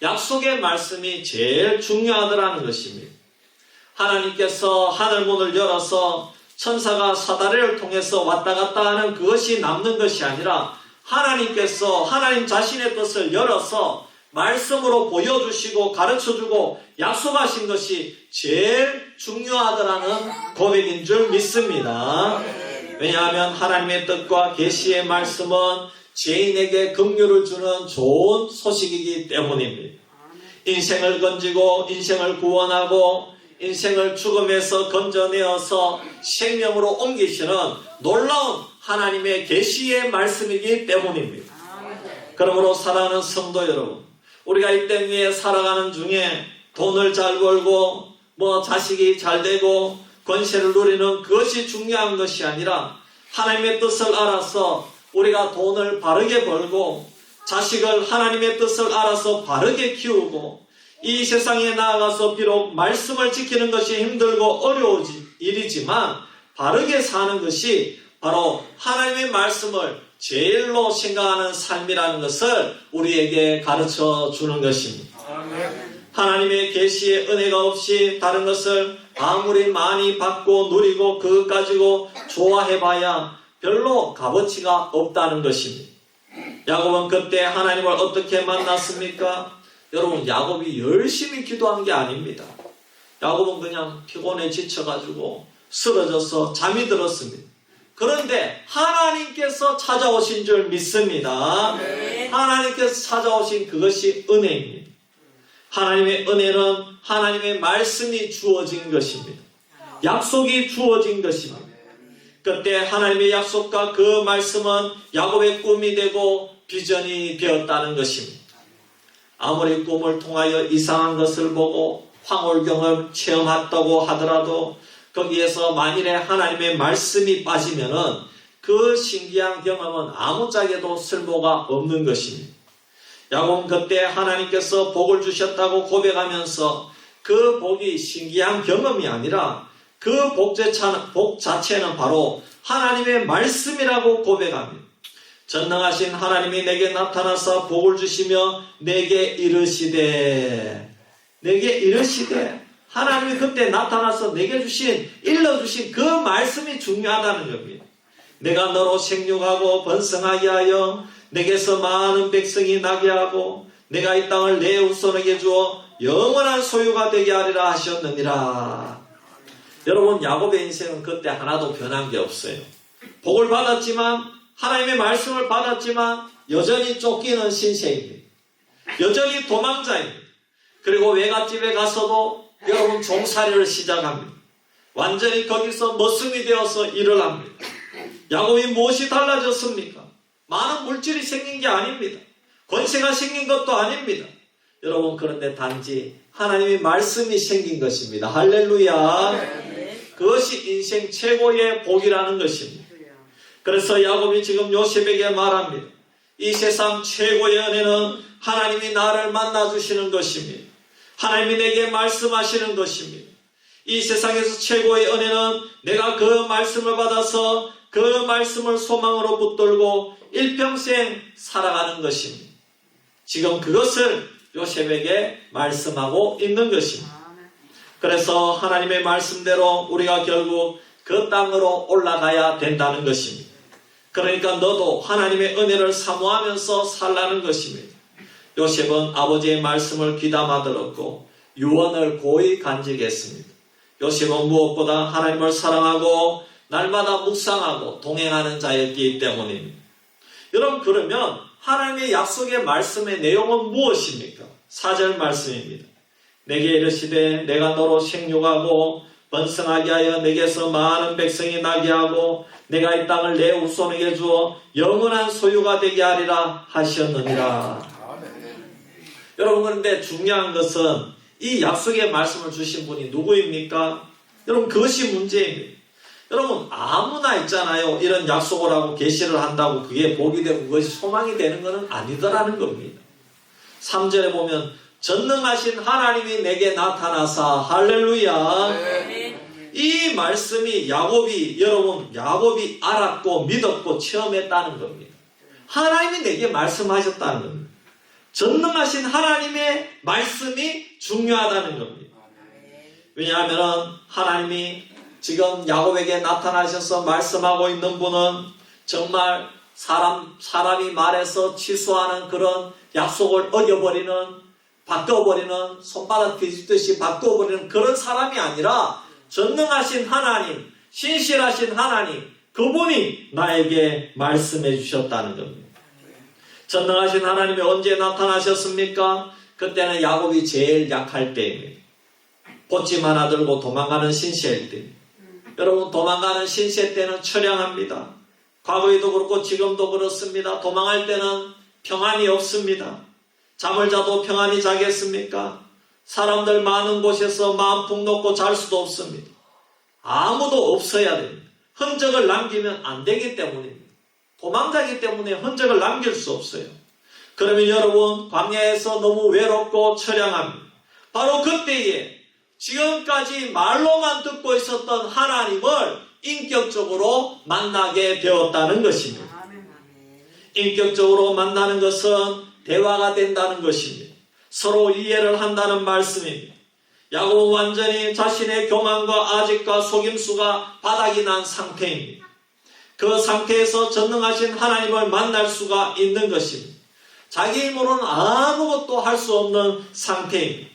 약속의 말씀이 제일 중요하더라는 것입니다. 하나님께서 하늘문을 열어서 천사가 사다리를 통해서 왔다 갔다 하는 그것이 남는 것이 아니라 하나님께서 하나님 자신의 뜻을 열어서 말씀으로 보여주시고 가르쳐주고 약속하신 것이 제일 중요하더라는 고백인 줄 믿습니다. 왜냐하면 하나님의 뜻과 계시의 말씀은 죄인에게 긍휼을 주는 좋은 소식이기 때문입니다. 인생을 건지고 인생을 구원하고 인생을 죽음에서 건져내어서 생명으로 옮기시는 놀라운 하나님의 계시의 말씀이기 때문입니다. 그러므로 사랑하는 성도 여러분, 우리가 이 땅 위에 살아가는 중에 돈을 잘 벌고 자식이 잘 되고 권세를 누리는 그것이 중요한 것이 아니라 하나님의 뜻을 알아서 우리가 돈을 바르게 벌고 자식을 하나님의 뜻을 알아서 바르게 키우고 이 세상에 나아가서 비록 말씀을 지키는 것이 힘들고 어려운 일이지만 바르게 사는 것이 바로 하나님의 말씀을 제일로 생각하는 삶이라는 것을 우리에게 가르쳐 주는 것입니다. 하나님의 계시의 은혜가 없이 다른 것을 아무리 많이 받고 누리고 그것 가지고 좋아해봐야 별로 값어치가 없다는 것입니다. 야곱은 그때 하나님을 어떻게 만났습니까? 여러분, 야곱이 열심히 기도한 게 아닙니다. 야곱은 그냥 피곤해 지쳐가지고 쓰러져서 잠이 들었습니다. 그런데 하나님께서 찾아오신 줄 믿습니다. 하나님께서 찾아오신 그것이 은혜입니다. 하나님의 은혜는 하나님의 말씀이 주어진 것입니다. 약속이 주어진 것입니다. 그때 하나님의 약속과 그 말씀은 야곱의 꿈이 되고 비전이 되었다는 것입니다. 아무리 꿈을 통하여 이상한 것을 보고 황홀경을 체험했다고 하더라도 거기에서 만일에 하나님의 말씀이 빠지면은 그 신기한 경험은 아무짝에도 쓸모가 없는 것입니다. 야곱은 그때 하나님께서 복을 주셨다고 고백하면서 그 복이 신기한 경험이 아니라 그 복 자체는 바로 하나님의 말씀이라고 고백합니다. 전능하신 하나님이 내게 나타나서 복을 주시며 내게 이르시되 하나님이 그때 나타나서 내게 주신, 일러주신 그 말씀이 중요하다는 겁니다. 내가 너로 생육하고 번성하게 하여 내게서 많은 백성이 나게 하고 내가 이 땅을 내 후손에게 주어 영원한 소유가 되게 하리라 하셨느니라. 여러분, 야곱의 인생은 그때 하나도 변한 게 없어요. 복을 받았지만, 하나님의 말씀을 받았지만 여전히 쫓기는 신세입니다. 여전히 도망자입니다. 그리고 외갓집에 가서도 여러분 종살이를 시작합니다. 완전히 거기서 머슴이 되어서 일을 합니다. 야곱이 무엇이 달라졌습니까? 많은 물질이 생긴 게 아닙니다. 권세가 생긴 것도 아닙니다. 여러분, 그런데 단지 하나님의 말씀이 생긴 것입니다. 할렐루야. 그것이 인생 최고의 복이라는 것입니다. 그래서 야곱이 지금 요셉에게 말합니다. 이 세상 최고의 은혜는 하나님이 나를 만나주시는 것입니다. 하나님이 내게 말씀하시는 것입니다. 이 세상에서 최고의 은혜는 내가 그 말씀을 받아서 그 말씀을 소망으로 붙들고 일평생 살아가는 것입니다. 지금 그것을 요셉에게 말씀하고 있는 것입니다. 그래서 하나님의 말씀대로 우리가 결국 그 땅으로 올라가야 된다는 것입니다. 그러니까 너도 하나님의 은혜를 사모하면서 살라는 것입니다. 요셉은 아버지의 말씀을 귀담아 들었고 유언을 고이 간직했습니다. 요셉은 무엇보다 하나님을 사랑하고 날마다 묵상하고 동행하는 자였기 때문입니다. 여러분, 그러면 하나님의 약속의 말씀의 내용은 무엇입니까? 4절 말씀입니다. 내게 이르시되 내가 너로 생육하고 번성하게 하여 내게서 많은 백성이 나게 하고 내가 이 땅을 내 후손에게 주어 영원한 소유가 되게 하리라 하셨느니라. 여러분, 그런데 중요한 것은 이 약속의 말씀을 주신 분이 누구입니까? 여러분, 그것이 문제입니다. 여러분, 아무나 있잖아요. 이런 약속을 하고 계시를 한다고 그게 복이 되고 그것이 소망이 되는 것은 아니더라는 겁니다. 3절에 보면 전능하신 하나님이 내게 나타나사 할렐루야. 이 말씀이 야곱이 알았고 믿었고 체험했다는 겁니다. 하나님이 내게 말씀하셨다는 겁니다. 전능하신 하나님의 말씀이 중요하다는 겁니다. 왜냐하면 하나님이 지금 야곱에게 나타나셔서 말씀하고 있는 분은 정말 사람이 말해서 취소하는 그런 약속을 어겨버리는, 바꿔버리는, 손바닥 뒤집듯이 바꿔버리는 그런 사람이 아니라 전능하신 하나님, 신실하신 하나님, 그분이 나에게 말씀해 주셨다는 겁니다. 전능하신 하나님이 언제 나타나셨습니까? 그때는 야곱이 제일 약할 때입니다. 보침 하나 들고 도망가는 신세일 때입니다. 여러분, 도망가는 신세 때는 처량합니다. 과거에도 그렇고 지금도 그렇습니다. 도망할 때는 평안이 없습니다. 잠을 자도 평안히 자겠습니까? 사람들 많은 곳에서 마음 푹 놓고 잘 수도 없습니다. 아무도 없어야 됩니다. 흔적을 남기면 안 되기 때문입니다. 도망자기 때문에 흔적을 남길 수 없어요. 그러면 여러분, 광야에서 너무 외롭고 처량합니다. 바로 그때에 지금까지 말로만 듣고 있었던 하나님을 인격적으로 만나게 되었다는 것입니다. 인격적으로 만나는 것은 대화가 된다는 것입니다. 서로 이해를 한다는 말씀입니다. 야곱은 완전히 자신의 교만과 아집과 속임수가 바닥이 난 상태입니다. 그 상태에서 전능하신 하나님을 만날 수가 있는 것입니다. 자기 힘으로는 아무것도 할 수 없는 상태입니다.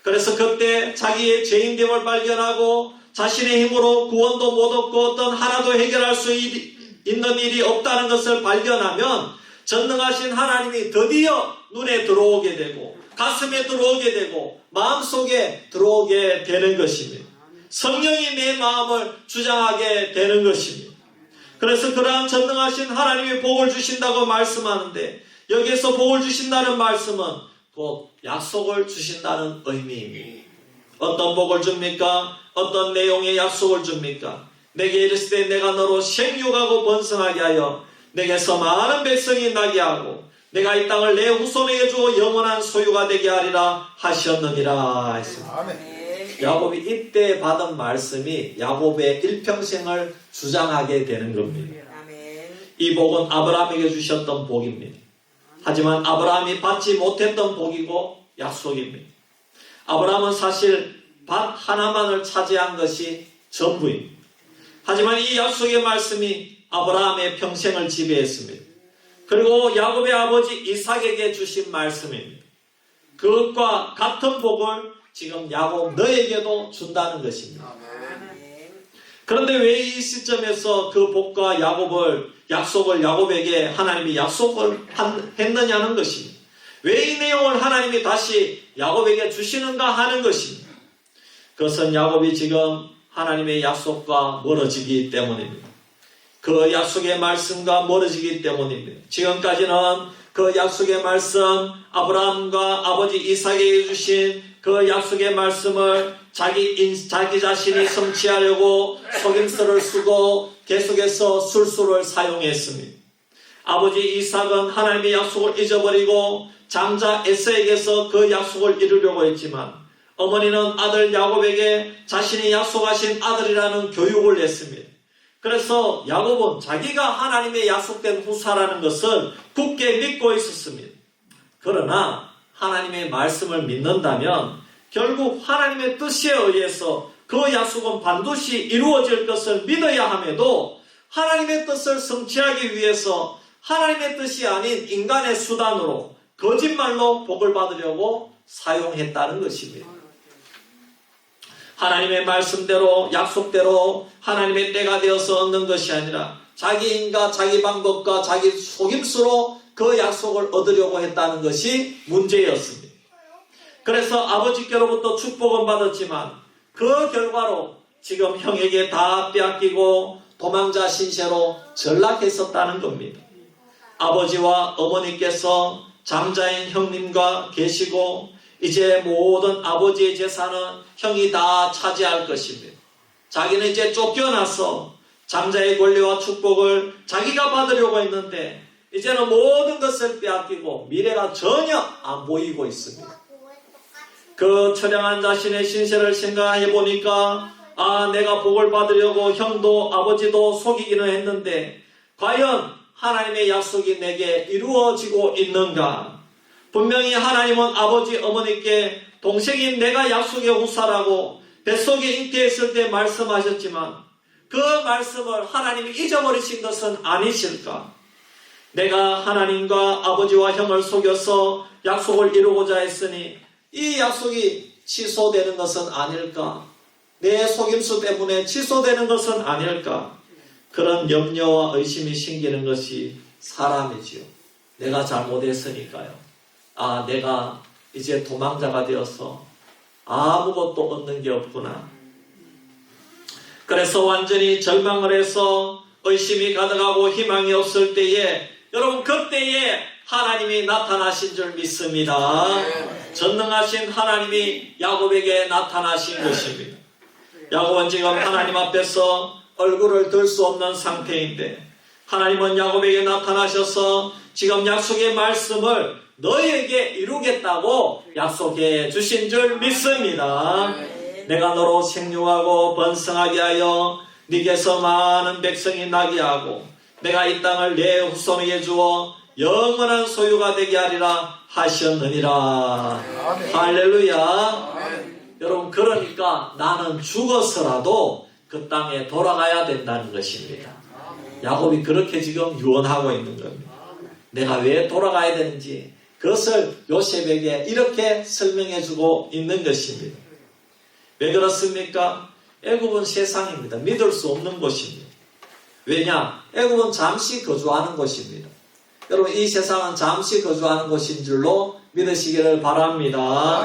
그래서 그때 자기의 죄인됨을 발견하고 자신의 힘으로 구원도 못 얻고 어떤 하나도 해결할 수 있는 일이 없다는 것을 발견하면 전능하신 하나님이 드디어 눈에 들어오게 되고 가슴에 들어오게 되고 마음속에 들어오게 되는 것입니다. 성령이 내 마음을 주장하게 되는 것입니다. 그래서 그러한 전능하신 하나님이 복을 주신다고 말씀하는데 여기에서 복을 주신다는 말씀은 곧 약속을 주신다는 의미입니다. 어떤 복을 줍니까? 어떤 내용의 약속을 줍니까? 내게 이르시되 내가 너로 생육하고 번성하게 하여 내게서 많은 백성이 나게 하고 내가 이 땅을 내 후손에게 주어 영원한 소유가 되게 하리라 하셨느니라 했습니다. 야곱이 이때 받은 말씀이 야곱의 일평생을 주장하게 되는 겁니다. 이 복은 아브라함에게 주셨던 복입니다. 하지만 아브라함이 받지 못했던 복이고 약속입니다. 아브라함은 사실 밭 하나만을 차지한 것이 전부입니다. 하지만 이 약속의 말씀이 아브라함의 평생을 지배했습니다. 그리고 야곱의 아버지 이삭에게 주신 말씀입니다. 그것과 같은 복을 지금 야곱 너에게도 준다는 것입니다. 그런데 왜 이 시점에서 그 복과 약속을 야곱에게 하나님이 약속을 했느냐는 것입니다. 왜 이 내용을 하나님이 다시 야곱에게 주시는가 하는 것입니다. 그것은 야곱이 지금 하나님의 약속과 멀어지기 때문입니다. 그 약속의 말씀과 멀어지기 때문입니다. 지금까지는 그 약속의 말씀, 아브라함과 아버지 이삭에게 주신 그 약속의 말씀을 자기 자신이 성취하려고 속임수를 쓰고 계속해서 술수를 사용했습니다. 아버지 이삭은 하나님의 약속을 잊어버리고 장자 에서에게서 그 약속을 이루려고 했지만 어머니는 아들 야곱에게 자신이 약속하신 아들이라는 교육을 했습니다. 그래서 야곱은 자기가 하나님의 약속된 후사라는 것을 굳게 믿고 있었습니다. 그러나 하나님의 말씀을 믿는다면 결국 하나님의 뜻에 의해서 그 약속은 반드시 이루어질 것을 믿어야 함에도 하나님의 뜻을 성취하기 위해서 하나님의 뜻이 아닌 인간의 수단으로 거짓말로 복을 받으려고 사용했다는 것입니다. 하나님의 말씀대로 약속대로 하나님의 때가 되어서 얻는 것이 아니라 자기 힘과 자기 방법과 자기 속임수로 그 약속을 얻으려고 했다는 것이 문제였습니다. 그래서 아버지께로부터 축복은 받았지만 그 결과로 지금 형에게 다 빼앗기고 도망자 신세로 전락했었다는 겁니다. 아버지와 어머니께서 장자인 형님과 계시고 이제 모든 아버지의 재산은 형이 다 차지할 것입니다. 자기는 이제 쫓겨나서 장자의 권리와 축복을 자기가 받으려고 했는데 이제는 모든 것을 빼앗기고 미래가 전혀 안 보이고 있습니다. 그 처량한 자신의 신세를 생각해 보니까 내가 복을 받으려고 형도 아버지도 속이기는 했는데 과연 하나님의 약속이 내게 이루어지고 있는가? 분명히 하나님은 아버지 어머니께 동생인 내가 약속의 후사라고 뱃속에 잉태했을 때 말씀하셨지만 그 말씀을 하나님이 잊어버리신 것은 아니실까? 내가 하나님과 아버지와 형을 속여서 약속을 이루고자 했으니 이 약속이 취소되는 것은 아닐까? 내 속임수 때문에 취소되는 것은 아닐까? 그런 염려와 의심이 생기는 것이 사람이지요. 내가 잘못했으니까요. 내가 이제 도망자가 되어서 아무것도 얻는 게 없구나. 그래서 완전히 절망을 해서 의심이 가득하고 희망이 없을 때에 여러분 그때에 하나님이 나타나신 줄 믿습니다. 전능하신 하나님이 야곱에게 나타나신 것입니다. 야곱은 지금 하나님 앞에서 얼굴을 들 수 없는 상태인데 하나님은 야곱에게 나타나셔서 지금 약속의 말씀을 너에게 이루겠다고 약속해 주신 줄 믿습니다. 내가 너로 생육하고 번성하게 하여 네게서 많은 백성이 나게 하고 내가 이 땅을 내 후손에게 주어 영원한 소유가 되게 하리라 하셨느니라. 할렐루야. 여러분 그러니까 나는 죽어서라도 그 땅에 돌아가야 된다는 것입니다. 야곱이 그렇게 지금 유언하고 있는 겁니다. 내가 왜 돌아가야 되는지 그것을 요셉에게 이렇게 설명해주고 있는 것입니다. 왜 그렇습니까? 애굽은 세상입니다. 믿을 수 없는 곳입니다. 왜냐? 애굽은 잠시 거주하는 곳입니다. 여러분 이 세상은 잠시 거주하는 곳인 줄로 믿으시기를 바랍니다.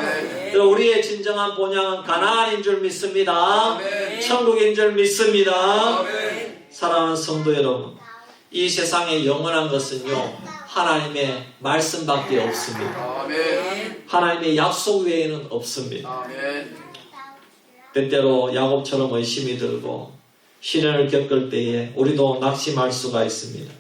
여러분 우리의 진정한 본향은 가나안인 줄 믿습니다. 천국인 줄 믿습니다. 사랑하는 성도 여러분, 이 세상에 영원한 것은요 하나님의 말씀밖에 없습니다. 하나님의 약속 외에는 없습니다. 때때로 야곱처럼 의심이 들고 시련을 겪을 때에 우리도 낙심할 수가 있습니다.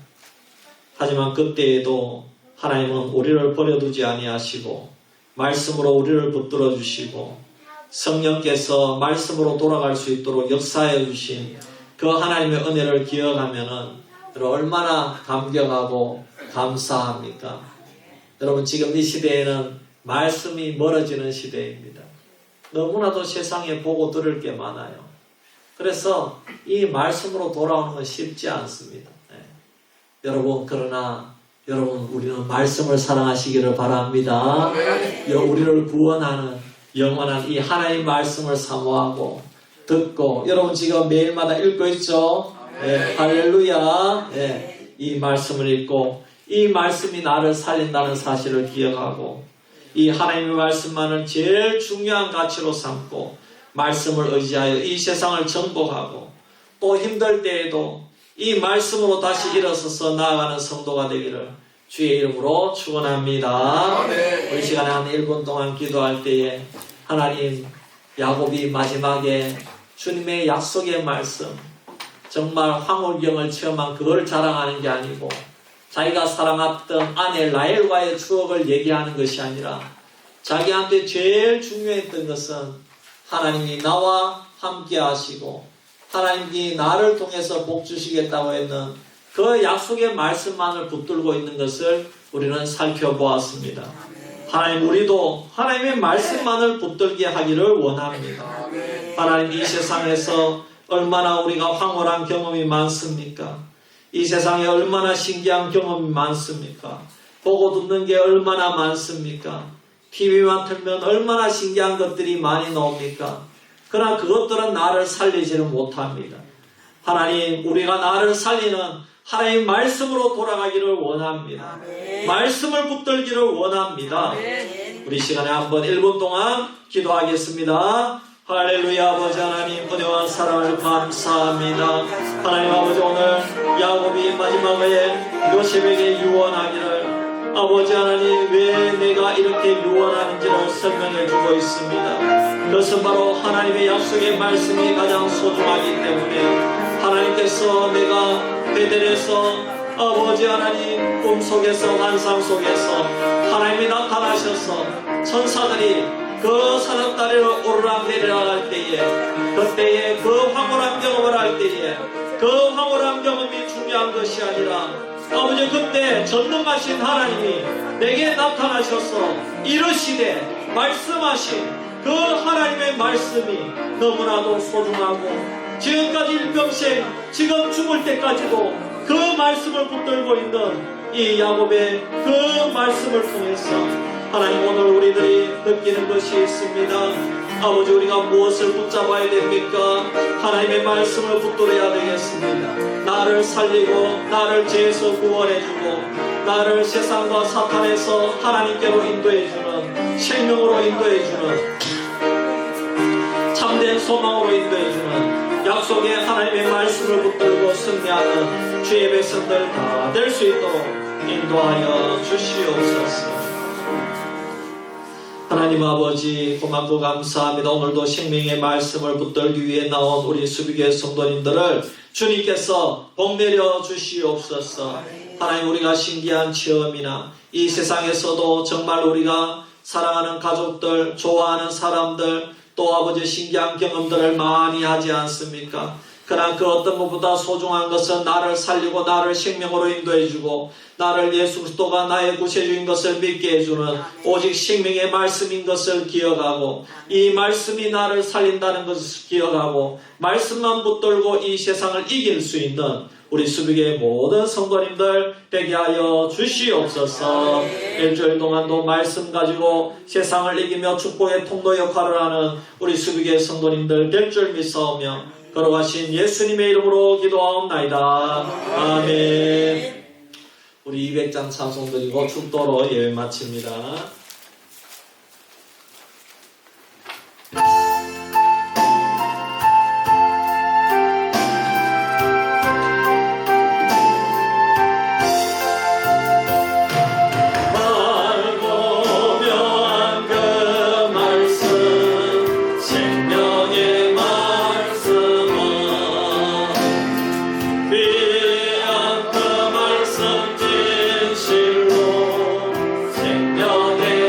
하지만 그때에도 하나님은 우리를 버려두지 아니하시고 말씀으로 우리를 붙들어 주시고 성령께서 말씀으로 돌아갈 수 있도록 역사해 주신 그 하나님의 은혜를 기억하면은 얼마나 감격하고 감사합니까? 여러분 지금 이 시대에는 말씀이 멀어지는 시대입니다. 너무나도 세상에 보고 들을 게 많아요. 그래서 이 말씀으로 돌아오는 건 쉽지 않습니다. 여러분, 그러나 여러분, 우리는 말씀을 사랑하시기를 바랍니다. 우리를 구원하는 영원한 이 하나님의 말씀을 사모하고 듣고, 여러분 지금 매일마다 읽고 있죠? 할렐루야. 이 말씀을 읽고 이 말씀이 나를 살린다는 사실을 기억하고 이 하나님의 말씀만을 제일 중요한 가치로 삼고 말씀을 의지하여 이 세상을 정복하고 또 힘들 때에도 이 말씀으로 다시 일어서서 나아가는 성도가 되기를 주의 이름으로 축원합니다. 우리 시간에 한 1분 동안 기도할 때에 하나님, 야곱이 마지막에 주님의 약속의 말씀, 정말 황홀경을 체험한 그걸 자랑하는 게 아니고 자기가 사랑했던 아내 라헬과의 추억을 얘기하는 것이 아니라 자기한테 제일 중요했던 것은 하나님이 나와 함께 하시고 하나님이 나를 통해서 복 주시겠다고 했는 그 약속의 말씀만을 붙들고 있는 것을 우리는 살펴보았습니다. 하나님, 우리도 하나님의 말씀만을 붙들게 하기를 원합니다. 하나님, 이 세상에서 얼마나 우리가 황홀한 경험이 많습니까? 이 세상에 얼마나 신기한 경험이 많습니까? 보고 듣는 게 얼마나 많습니까? TV만 틀면 얼마나 신기한 것들이 많이 나옵니까? 그러나 그것들은 나를 살리지는 못합니다. 하나님, 우리가 나를 살리는 하나님 말씀으로 돌아가기를 원합니다. 말씀을 붙들기를 원합니다. 우리 시간에 한번 1분 동안 기도하겠습니다. 할렐루야. 아버지 하나님, 은혜와 사랑을 감사합니다. 하나님 아버지, 오늘 야곱이 마지막에 요셉에게 유언하기를 아버지 하나님, 왜 내가 이렇게 유언하는지를 설명해 주고 있습니다. 그것은 바로 하나님의 약속의 말씀이 가장 소중하기 때문에 하나님께서 내가 베델에서 아버지 하나님 꿈속에서 환상 속에서 하나님이 나타나셔서 천사들이 그 사납다리로 오르락내리락 할 때에 그때에 그 황홀한 경험을 할 때에 그 황홀한 경험이 중요한 것이 아니라 아버지, 그때 전능하신 하나님이 내게 나타나셔서 이르시되 말씀하신 그 하나님의 말씀이 너무나도 소중하고 지금까지 일평생 지금 죽을 때까지도 그 말씀을 붙들고 있는 이 야곱의 그 말씀을 통해서 하나님, 오늘 우리들이 느끼는 것이 있습니다. 아버지, 우리가 무엇을 붙잡아야 됩니까? 하나님의 말씀을 붙들어야 되겠습니다. 나를 살리고 나를 죄에서 구원해주고 나를 세상과 사탄에서 하나님께로 인도해주는 생명으로 인도해주는 참된 소망으로 인도해주는 약속의 하나님의 말씀을 붙들고 승리하는 주의 백성들 다 될 수 있도록 인도하여 주시옵소서. 하나님 아버지, 고맙고 감사합니다. 오늘도 생명의 말씀을 붙들기 위해 나온 우리 수비교회 성도님들을 주님께서 복내려 주시옵소서. 하나님, 우리가 신기한 체험이나 이 세상에서도 정말 우리가 사랑하는 가족들, 좋아하는 사람들, 또 아버지 신기한 경험들을 많이 하지 않습니까? 그러나 그 어떤 것보다 소중한 것은 나를 살리고 나를 생명으로 인도해주고 나를 예수 그리스도가 나의 구세주인 것을 믿게 해주는 오직 생명의 말씀인 것을 기억하고 이 말씀이 나를 살린다는 것을 기억하고 말씀만 붙들고 이 세상을 이길 수 있는 우리 수비교의 모든 성도님들 되게 하여 주시옵소서. 일주일 동안도 말씀 가지고 세상을 이기며 축복의 통로 역할을 하는 우리 수비교의 성도님들 될 줄 믿사오며 걸어가신 예수님의 이름으로 기도하옵나이다. 아멘. 우리 200장 찬송 드리고 축도로 예배 마칩니다. 생명의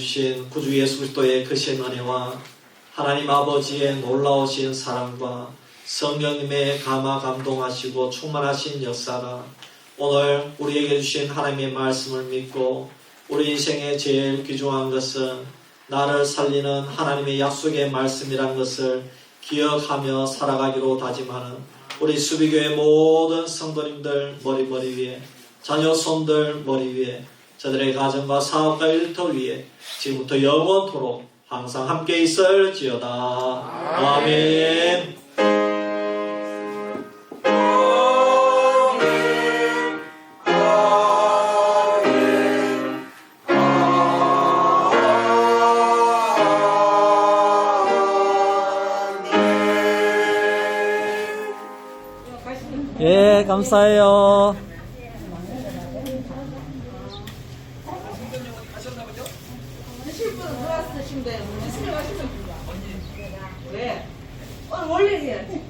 주신 구주 예수 그리스도의 크신 은혜와 하나님 아버지의 놀라우신 사랑과 성령님의 감화 감동하시고 충만하신 역사가 오늘 우리에게 주신 하나님의 말씀을 믿고 우리 인생의 제일 귀중한 것은 나를 살리는 하나님의 약속의 말씀이란 것을 기억하며 살아가기로 다짐하는 우리 수비교회 모든 성도님들 머리 위에 자녀 손들 머리 위에 저들의 가정과 사업과 일터 위에 지금부터 영원토록 항상 함께 있을지어다. 아멘.
예, 감사해요.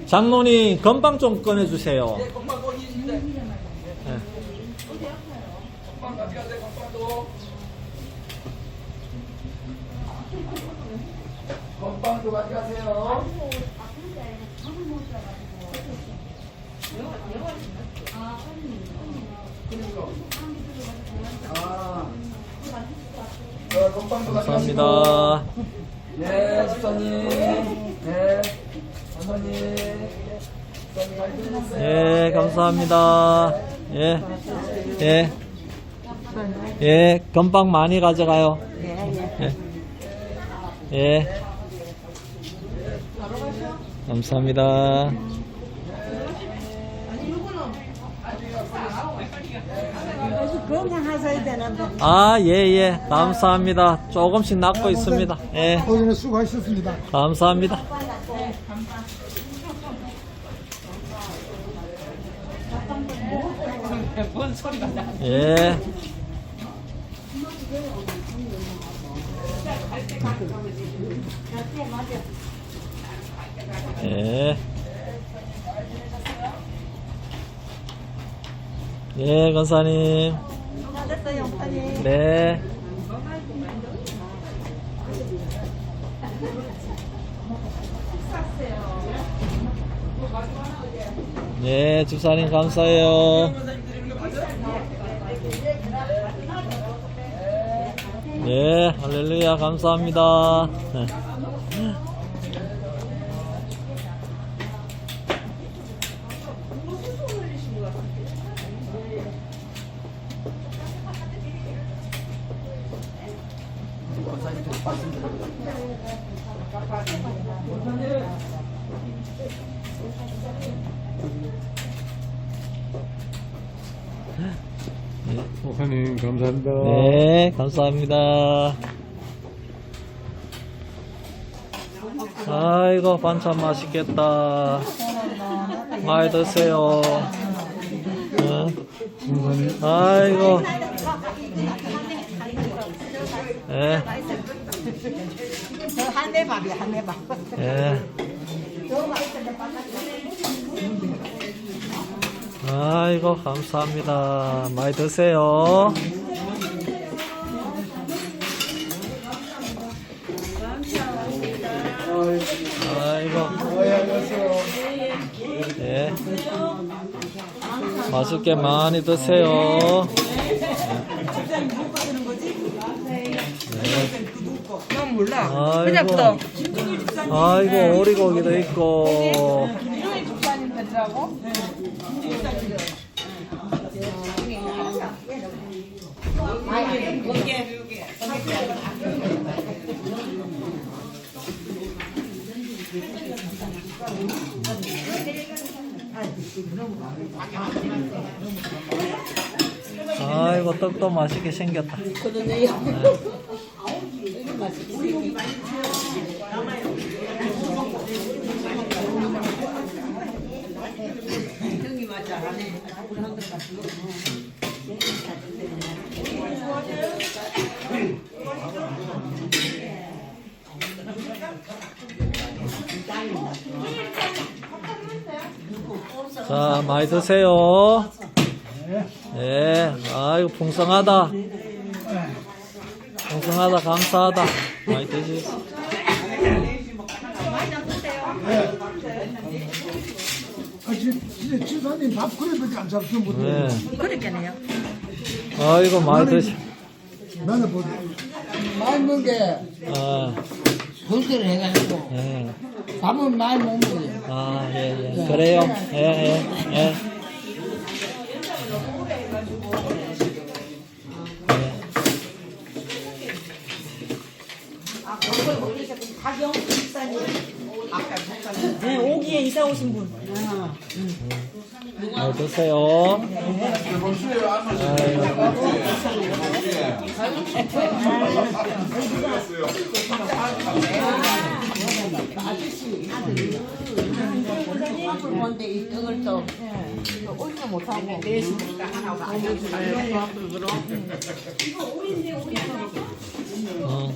장로님 건빵 좀 꺼내주세요.
건빵도 가져가세요. 건빵도 가져가시고.
감사합니다.
네, 집사님. 네, 선생님.
예, 감사합니다. 예, 예, 예, 건빵 많이 가져가요. 예, 예, 감사합니다.
건강하셔야 되는데.
아, 예, 예, 감사합니다. 조금씩 낫고 있습니다. 예,
오늘 수고하셨습니다.
감사합니다. 예. 예. 예, 권사님. 네. 네, 집사님 감사해요. 네, 할렐루야 감사합니다.
목사님 감사합니다.
네, 감사합니다. 아이고, 반찬 맛있겠다. 많이 드세요. 아이고. 예.
한대 밥이야, 한대 밥.
예. 아이고, 감사합니다. 많이 드세요. 아이고. 예. 맛있게 많이 드세요.
난 몰라.
아이고. 아이고, 오리고기도 있고. 아이고, 떡도 맛있게 생겼다. 자, 많이 드세요. 네, 아이고, 풍성하다. 풍성하다, 감사하다. 많이 드시겠어.
진짜 지사님 밥 그래밖에 안 잡수면 못해.
네.
그렇겠네요.
아이고, 많이 드시.
나는 뭐
많이 먹게
아,
벌크를 해가지고
예.
밥은 많이 못 먹어요.
아, 예, 예. 그래요. 예, 예, 예.
네, 오기에 이사 오신 분.
잘 드세요.
그런데 이 떡을 또 올지 못하고 내시니까 하나
어.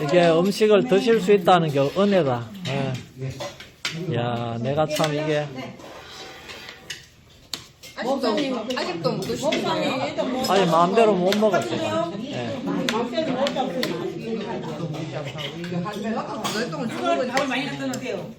이게 음식을 드실 수 있다는 게 은혜다. 예. 야, 내가 참 이게
아직도 못 드시나요?
아니 마음대로 못 먹었어요. 예.
그걸 밥을 많이 갖다 놓으세요.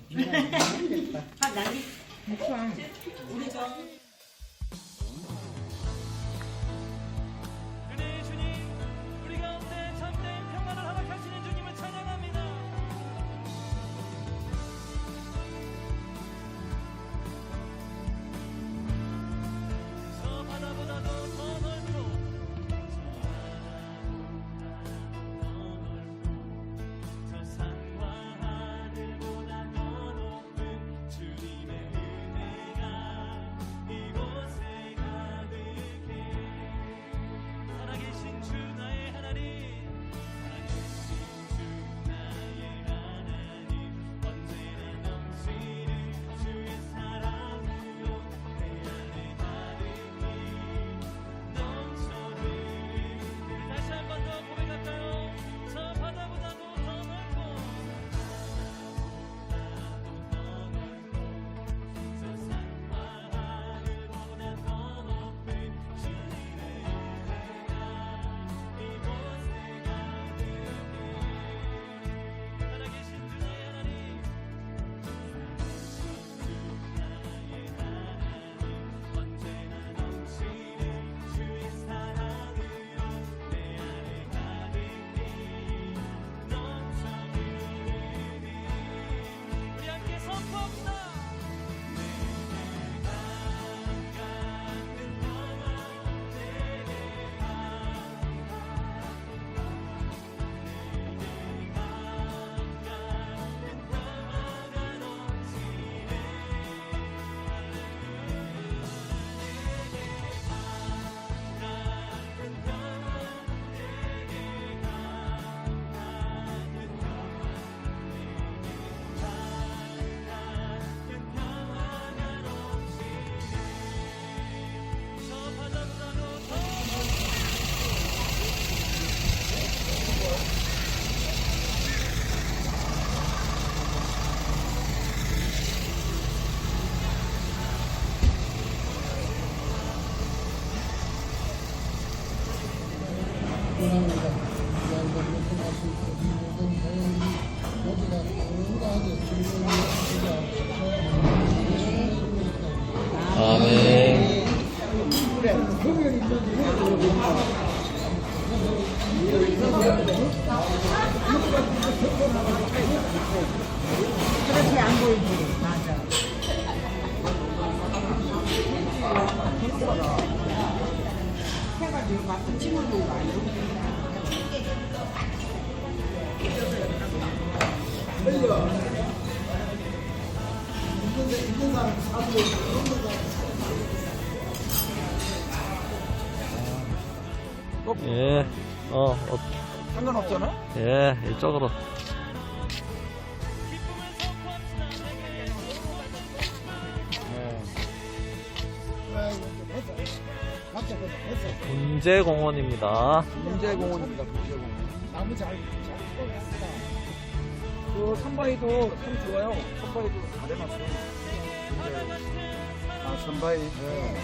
아멘.
그렇게 안 보이지. 맞아.
해가지고 막 찍는 거 아니에요?
예.
상관없잖아?
예, 이쪽으로. 군제공원입니다.
문제공원입니다. 문제공원.
나무 잘
그 선바위도 참 좋아요. 선바위도 잘 해놨어요. 아 선바위. 네.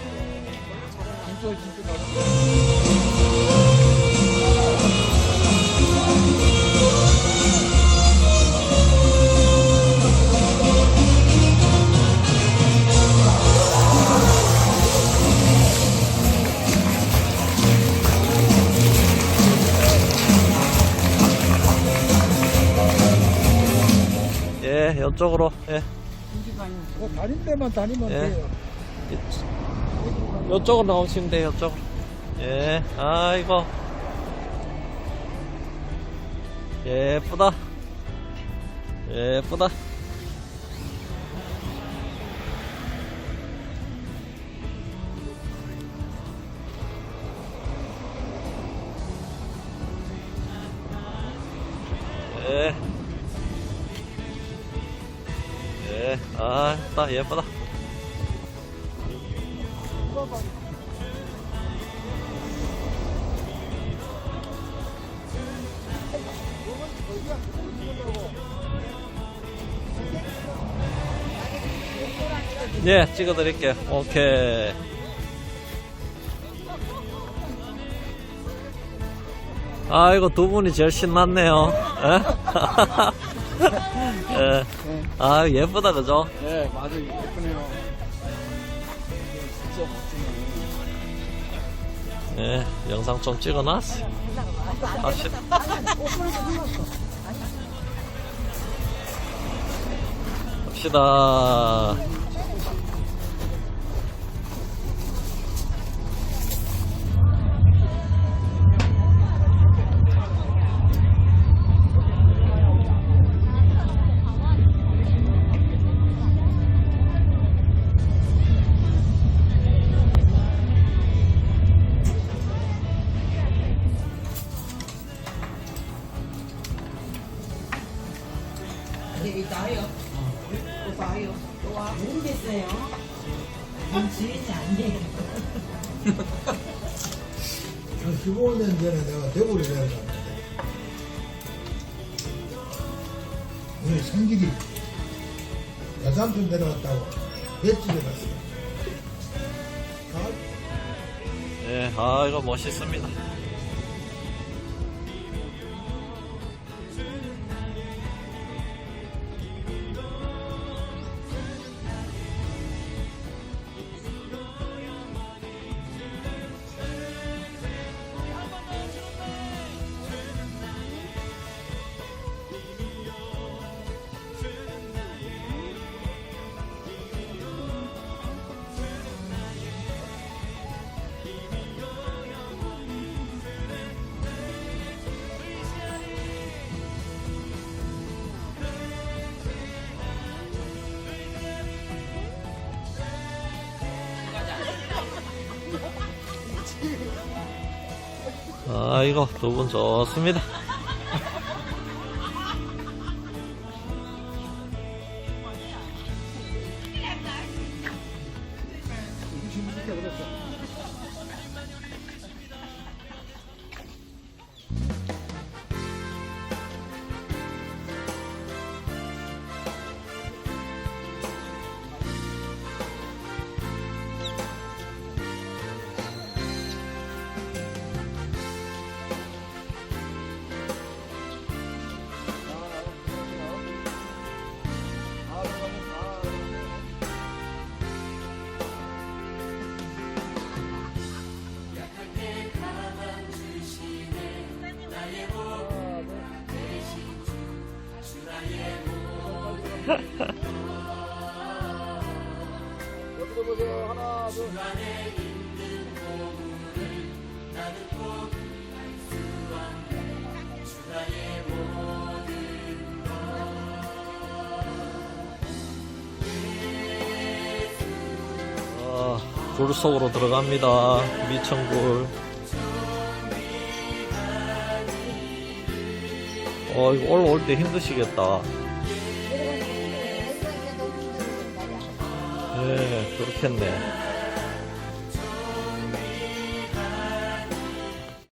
예, 이쪽으로. 예.
다른 데만 다니면
예.
돼요.
이쪽으로 나오시면 돼요, 이쪽으로. 예, 아이고. 예쁘다. 예쁘다. 예. 예, 아, 예쁘다. 예, 찍어드릴게요. 오케이. 아이고, 두 분이 제일 신났네요. 예? 예. 아, 예쁘다, 그죠?
네, 맞아요. 예쁘네요. 진짜 멋지네.
예, 영상 좀 찍어놨어. 갑시다. 갑시다.
나요. 봐요. 와, 모르겠어요. 뭔 지인이 아니에요.
15년 전에 내가 대구를 내려갔는데 우리 성길이 여삼촌 내려갔다고 횟집에 갔어요.
예, 아, 이거 멋있습니다. 아, 이거 두 분 좋습니다. 굴 속으로 들어갑니다. 미천굴. 이거 올라올 때 힘드시겠다. 예, 그렇겠네.